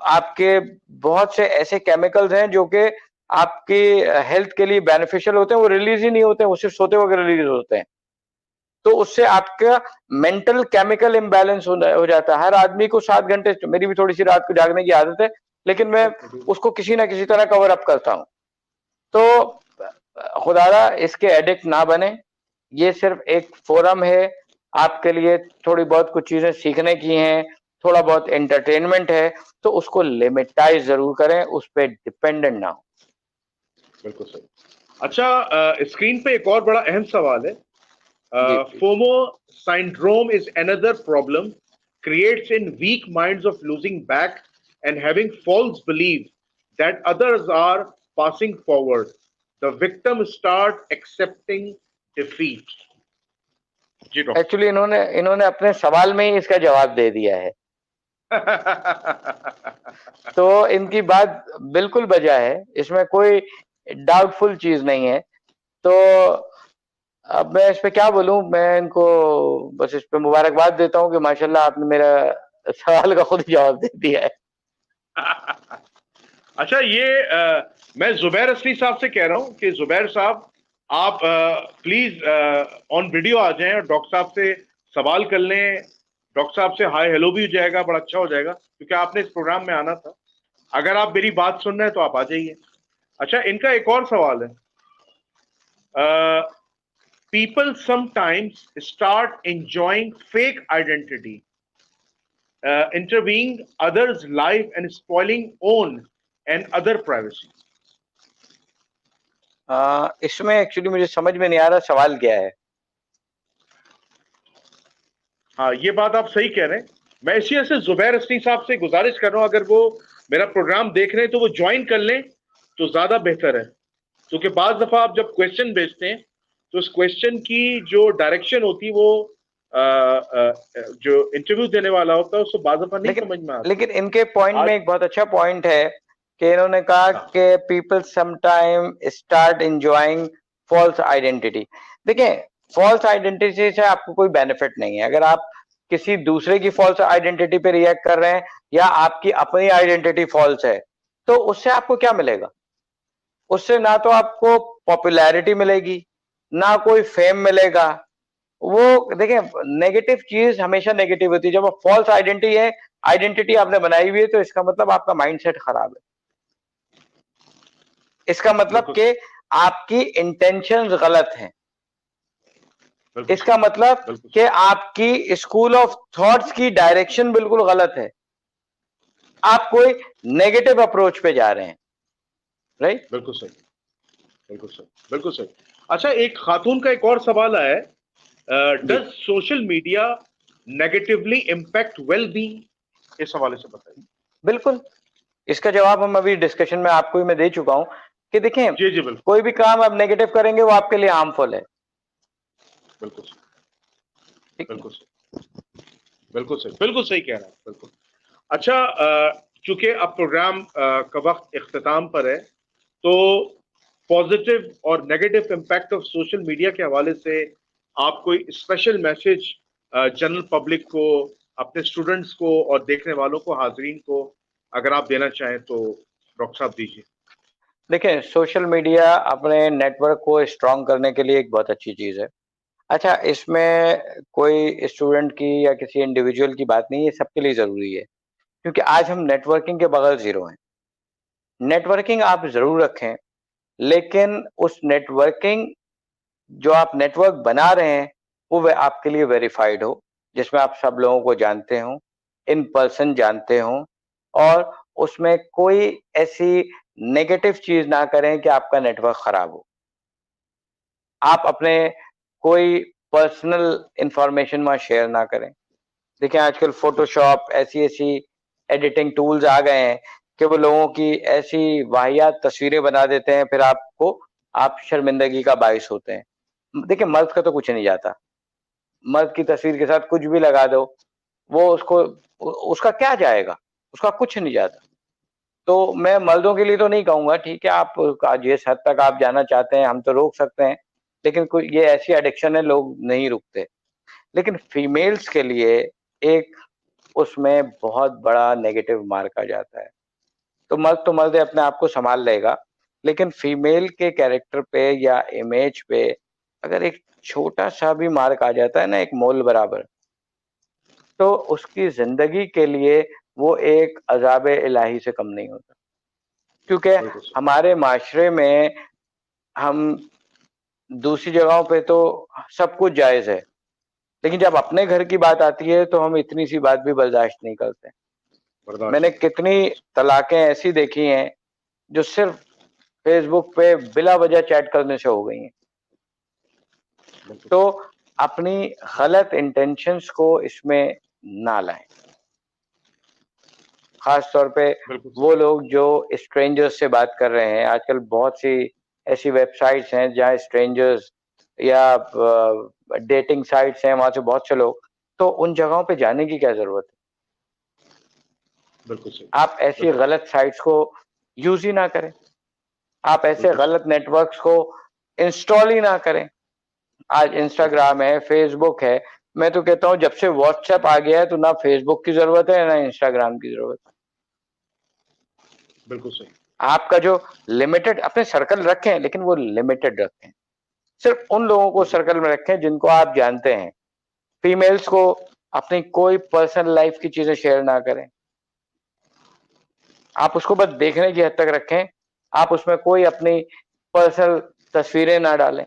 आपके बहुत से ऐसे केमिकल्स हैं जो कि आपकी हेल्थ के लिए बेनिफिशियल होते हैं, वो रिलीज ही नहीं होते हैं, वो सिर्फ सोते वक्त रिलीज होते हैं। तो उससे आपका मेंटल केमिकल इम्बैलेंस हो जाता है। हर आदमी को 7 घंटे, मेरी भी थोड़ी सी रात को जागने की आदत है, लेकिन मैं उसको किसी ना किसी तरह कवर अप करता हूं। तो खुदारा इसके एडिक्ट ना बने। ये सिर्फ एक फोरम है आपके लिए, थोड़ी बहुत कुछ चीजें सीखने की हैं, थोड़ा बहुत एंटरटेनमेंट है, तो उसको लिमिटाइज जरूर करें, उस पर डिपेंडेंट ना हो। बिल्कुल सही। अच्छा, स्क्रीन पे एक और बड़ा अहम सवाल है। FOMO syndrome is another problem creates in weak minds of losing back and having false belief that others are passing forward. The victim start accepting defeat. Ji doctor. Actually इन्होंने अपने सवाल में ही इसका जवाब दे दिया है। तो इनकी बात बिल्कुल बजा है, इसमें कोई डाउटफुल चीज नहीं है। तो अब मैं इस पे क्या बोलूं, मैं इनको बस इस पे मुबारकबाद देता हूं कि माशाल्लाह आपने मेरा सवाल का खुद जवाब दे दिया है। अच्छा, ये मैं जुबैर असली साहब से कह रहा हूं कि जुबैर साहब, आप प्लीज ऑन वीडियो आ जाएं और डॉक्टर साहब से सवाल कर लें। डॉक्टर साहब से हाय हेलो भी हो जाएगा, बड़ा अच्छा हो जाएगा, क्योंकि आपने इस प्रोग्राम में आना था। अगर आप मेरी बात सुन रहे हैं तो आप आ जाइए। अच्छा, इनका एक और सवाल है। People sometimes start enjoying fake identity, intervening others' life and spoiling own and other privacy. इसमें एक्चुअली मुझे समझ में नहीं आ रहा सवाल क्या है। हाँ, ये बात आप सही कह रहे हैं। मैं इसी वजह से जुबैर असली साहब से गुजारिश कर रहा हूँ, अगर वो मेरा प्रोग्राम देख रहे हैं तो वो ज्वाइन कर लें तो ज्यादा बेहतर है, क्योंकि बाज दफा आप जब क्वेश्चन भेजते हैं तो उस क्वेश्चन की जो डायरेक्शन होती है वो जो इंटरव्यू देने वाला होता है उसको बाज दफा नहीं समझ में आता। लेकिन इनके पॉइंट में एक बहुत अच्छा पॉइंट है कि इन्होंने कहा कि people sometime start enjoying false identity. देखिए, फॉल्स आइडेंटिटी से आपको कोई बेनिफिट नहीं है। अगर आप किसी दूसरे की फॉल्स आइडेंटिटी पे रिएक्ट कर रहे हैं या आपकी अपनी आइडेंटिटी फॉल्स है, तो उससे आपको क्या मिलेगा? उससे ना तो आपको पॉपुलैरिटी मिलेगी, ना कोई फेम मिलेगा। वो देखिए, नेगेटिव चीज हमेशा नेगेटिव होती है। जब वो फॉल्स आइडेंटिटी आपने बनाई हुई है, तो इसका मतलब आपका माइंडसेट खराब है। इसका मतलब बिल्कुल कि आपकी इंटेंशंस गलत हैं। बिल्कुल इसका मतलब बिल्कुल कि आपकी स्कूल ऑफ थॉट्स की डायरेक्शन बिल्कुल गलत है। आप कोई नेगेटिव अप्रोच पे जा रहे हैं, राइट? बिल्कुल सही, बिल्कुल सही, बिल्कुल सही। अच्छा, एक खातून का एक और सवाल आया है, does social media negatively impact well being? इस हवाले से बताइए। बिल्कुल, इसका जवाब हम अभी डिस्कशन में आपको ही मैं दे चुका हूं कि देखें, जी जी, बिल्कुल कोई भी काम आप नेगेटिव करेंगे वो आपके लिए हार्मफुल है। बिल्कुल सही, ठीक है? बिल्कुल सही, बिल्कुल सही कह रहा है, बिल्कुल। अच्छा, चूंकि अब प्रोग्राम का वक्त इख्तिताम पर है, तो पॉजिटिव और negative impact of social media के हवाले से आप कोई स्पेशल मैसेज जनरल पब्लिक को, अपने स्टूडेंट्स को और देखने वालों को, हाजरीन को, अगर आप देना चाहें तो डॉक्टर साहब दीजिए। देखिए, सोशल मीडिया अपने नेटवर्क को स्ट्रांग करने के लिए एक बहुत अच्छी चीज है। अच्छा, इसमें कोई स्टूडेंट की या किसी इंडिविजुअल की बात नहीं है, सबके लिए जरूरी है, क्योंकि आज हम नेटवर्किंग के बगैर जीरो हैं। नेटवर्किंग आप जरूर रखें, लेकिन उस नेटवर्किंग, जो आप नेटवर्क बना रहे हैं, वो आपके लिए वेरीफाइड हो, जिसमें आप सब लोगों को जानते हो, इन पर्सन जानते हो, और उसमें कोई ऐसी नेगेटिव चीज ना करें कि आपका नेटवर्क खराब हो। आप अपने कोई पर्सनल इंफॉर्मेशन वहां शेयर ना करें। देखिए, आजकल फोटोशॉप, ऐसी एडिटिंग टूल्स आ गए हैं कि वो लोगों की ऐसी वाहियात तस्वीरें बना देते हैं, फिर आप शर्मिंदगी का बाइस होते हैं। देखिए, मर्द का तो कुछ नहीं जाता। मर्द की तस्वीर के साथ कुछ भी लगा दो, वो उसका क्या जाएगा? उसका कुछ नहीं जाता। तो मैं मर्दों के लिए तो नहीं कहूंगा, ठीक है, आप जिस हद तक आप जाना चाहते हैं हम तो रोक सकते हैं, लेकिन कोई ये ऐसी एडिक्शन है, लोग नहीं रुकते। लेकिन फीमेल्स के लिए एक उसमें बहुत बड़ा नेगेटिव मार्क आ जाता है। तो मर्द अपने आप को संभाल लेगा, लेकिन फीमेल के कैरेक्टर पे या इमेज पे अगर एक छोटा सा भी मार्क आ जाता है ना, एक मोल बराबर, तो उसकी जिंदगी के लिए वो एक अजाब इलाही से कम नहीं होता। क्योंकि बिल्कुल सही, हमारे माशरे में हम दूसरी जगहों पे तो सब कुछ जायज है, लेकिन जब अपने घर की बात आती है तो हम इतनी सी बात भी बर्दाश्त नहीं करते। बर्दाश्त मैंने नहीं, कितनी तलाकें ऐसी देखी हैं जो सिर्फ फेसबुक पे बिला वजह चैट करने से हो गई हैं। बिल्कुल तो अपनी गलत इंटेंशंस को इसमें ना लाएं। खास तौर पे बिल्कुल वो लोग जो स्ट्रेंजर्स से बात कर रहे हैं। आजकल बहुत सी ऐसी वेबसाइट्स हैं जहाँ स्ट्रेंजर्स या डेटिंग साइट्स हैं, वहां से बहुत से लोग, तो उन जगहों पे जाने की क्या जरूरत है? बिल्कुल सही, आप ऐसी बिल्कुल गलत साइट्स को यूज ही ना करें। आप ऐसे बिल्कुल गलत नेटवर्क्स को इंस्टॉल ही ना करें। आज इंस्टाग्राम है, फेसबुक है, मैं तो कहता हूँ जब से व्हाट्सएप आ गया है तो ना फेसबुक की जरूरत है ना इंस्टाग्राम की जरूरत है। बिल्कुल सही, आपका जो लिमिटेड अपने सर्कल रखें, लेकिन वो लिमिटेड रखें। सिर्फ उन लोगों को सर्कल में रखें जिनको आप जानते हैं। फीमेल्स को अपनी कोई पर्सनल लाइफ की चीजें शेयर ना करें। आप उसको बस देखने की हद तक रखें। आप उसमें कोई अपनी पर्सनल तस्वीरें ना डालें।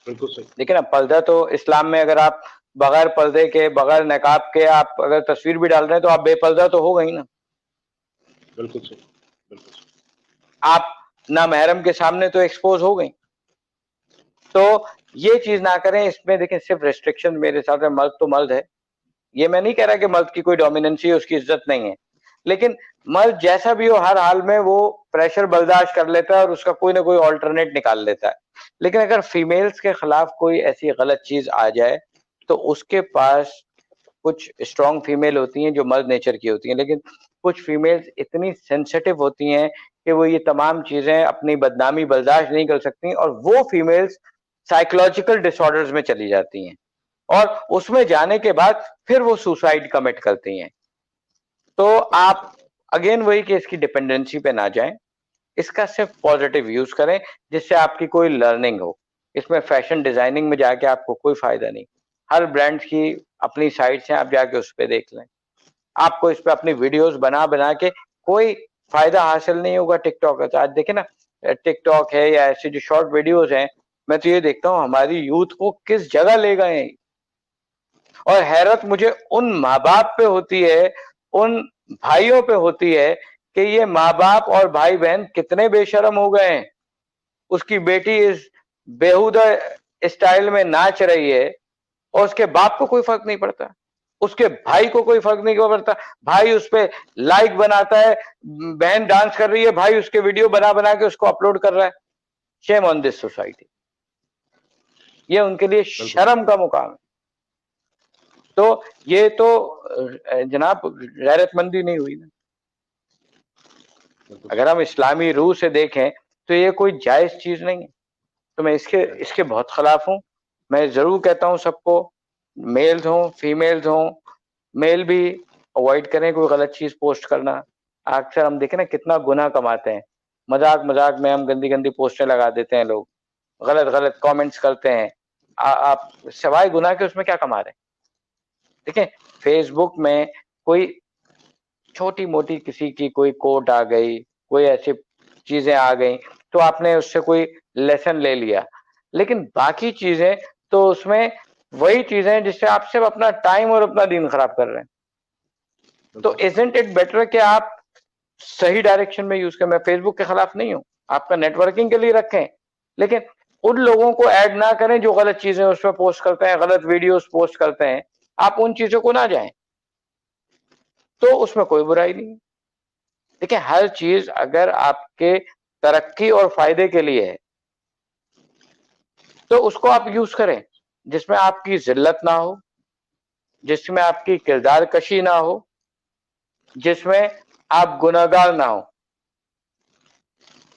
बिल्कुल सही, लेकिन अब पर्दा तो इस्लाम में, अगर आप बगैर पर्दे के, बगैर नकाब के आप अगर तस्वीर भी डाल रहे हैं तो आप बेपर्दा तो हो गई ना। बिल्कुल सही, बिल्कुल सही, आप ना महरम के सामने तो एक्सपोज हो गई। तो ये चीज ना करें। इसमें देखिए, सिर्फ रेस्ट्रिक्शन मेरे हिसाब से मर्द तो मर्द है। ये मैं नहीं कह रहा कि मर्द की कोई डोमिनेंसी है, उसकी इज्जत नहीं है, लेकिन मर्द जैसा भी हो हर हाल में वो प्रेशर बर्दाश्त कर लेता है और उसका कोई ना कोई ऑल्टरनेट निकाल लेता है। लेकिन अगर फीमेल्स के खिलाफ कोई ऐसी गलत चीज आ जाए तो उसके पास, कुछ स्ट्रॉन्ग फीमेल होती हैं जो मर्द नेचर की होती हैं, लेकिन कुछ फीमेल्स इतनी सेंसिटिव होती हैं कि वो ये तमाम चीजें, अपनी बदनामी बर्दाश्त नहीं कर सकती, और वो फीमेल्स साइकोलॉजिकल डिसऑर्डर्स में चली जाती हैं, और उसमें जाने के बाद फिर वो सुसाइड कमिट करती हैं। तो आप अगेन वही कि इसकी डिपेंडेंसी पे ना जाएं। इसका सिर्फ पॉजिटिव यूज करें जिससे आपकी कोई लर्निंग हो। इसमें फैशन डिजाइनिंग में जाके आपको कोई फायदा नहीं। हर ब्रांड की अपनी साइट्स हैं, आप जाके उस पर देख लें। आपको इस पे अपनी वीडियोस बना बना के कोई फायदा हासिल नहीं होगा टिकटॉक का। आज देखे ना, टिकटॉक है या ऐसे जो शॉर्ट वीडियोस हैं, मैं तो ये देखता हूँ हमारी यूथ को किस जगह ले गए हैं। और हैरत मुझे उन माँ बाप पे होती है, उन भाइयों पे होती है कि ये माँ बाप और भाई बहन कितने बेशर्म हो गए हैं। उसकी बेटी इस बेहुदा स्टाइल में नाच रही है और उसके बाप को कोई फर्क नहीं पड़ता, उसके भाई को कोई फर्क नहीं पड़ता। भाई उस पे लाइक बनाता है, बहन डांस कर रही है, भाई उसके वीडियो बना बना के उसको अपलोड कर रहा है। Shame on this society. ये उनके लिए शर्म का मुकाम है। तो ये तो जनाब गैरतमंदी नहीं हुई ना। अगर हम इस्लामी रूह से देखें तो ये कोई जायज चीज नहीं है। तो मैं इसके बहुत खिलाफ हूँ। मैं जरूर कहता हूँ सबको, मेल्स हों फीमेल्स हों, मेल भी अवॉइड करें कोई गलत चीज पोस्ट करना। अक्सर हम देखें ना कितना गुनाह कमाते हैं, मजाक मजाक में हम गंदी गंदी पोस्टें लगा देते हैं, लोग गलत गलत कमेंट्स करते हैं। आप सिवाय गुनाह के उसमें क्या कमा रहे हैं? देखें, फेसबुक में कोई छोटी मोटी किसी की कोई कोट आ गई, कोई ऐसी चीजें आ गई तो आपने उससे कोई लेसन ले लिया, लेकिन बाकी चीजें तो उसमें वही चीजें जिससे आप सिर्फ अपना टाइम और अपना दिन खराब कर रहे हैं। तो इजंट इट बेटर कि आप सही डायरेक्शन में यूज करें। मैं फेसबुक के खिलाफ नहीं हूं, आपका नेटवर्किंग के लिए रखें, लेकिन उन लोगों को ऐड ना करें जो गलत चीजें उसमें पोस्ट करते हैं, गलत वीडियोस पोस्ट करते हैं। आप उन चीजों को ना जाएं, तो उसमें कोई बुराई नहीं है। देखिए, हर चीज अगर आपके तरक्की और फायदे के लिए है तो उसको आप यूज करें जिसमें आपकी जिल्लत ना हो, जिसमें आपकी किरदार कशी ना हो, जिसमें आप गुनहगार ना हो।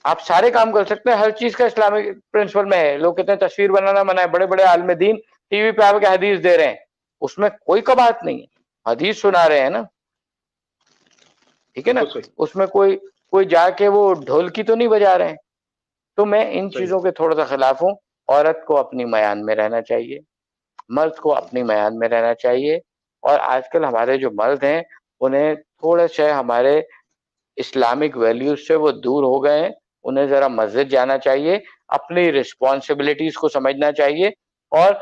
आप सारे काम कर सकते हैं, हर चीज का इस्लामिक प्रिंसिपल में है। लोग कहते हैं तस्वीर बनाना मना है, बड़े बड़े आलिम दीन टीवी पे आके हदीस दे रहे हैं, उसमें कोई कबात नहीं है, हदीस सुना रहे हैं ना, ठीक है ना, उसमें कोई जाके वो ढोलकी तो नहीं बजा रहे हैं। तो मैं इन चीजों के थोड़ा सा खिलाफ हूँ। औरत को अपनी मयान में रहना चाहिए, मर्द को अपनी मयान में रहना चाहिए। और आजकल हमारे जो मर्द हैं उन्हें थोड़े से हमारे इस्लामिक वैल्यूज से वो दूर हो गए हैं। उन्हें जरा मस्जिद जाना चाहिए, अपनी रिस्पॉन्सिबिलिटीज को समझना चाहिए और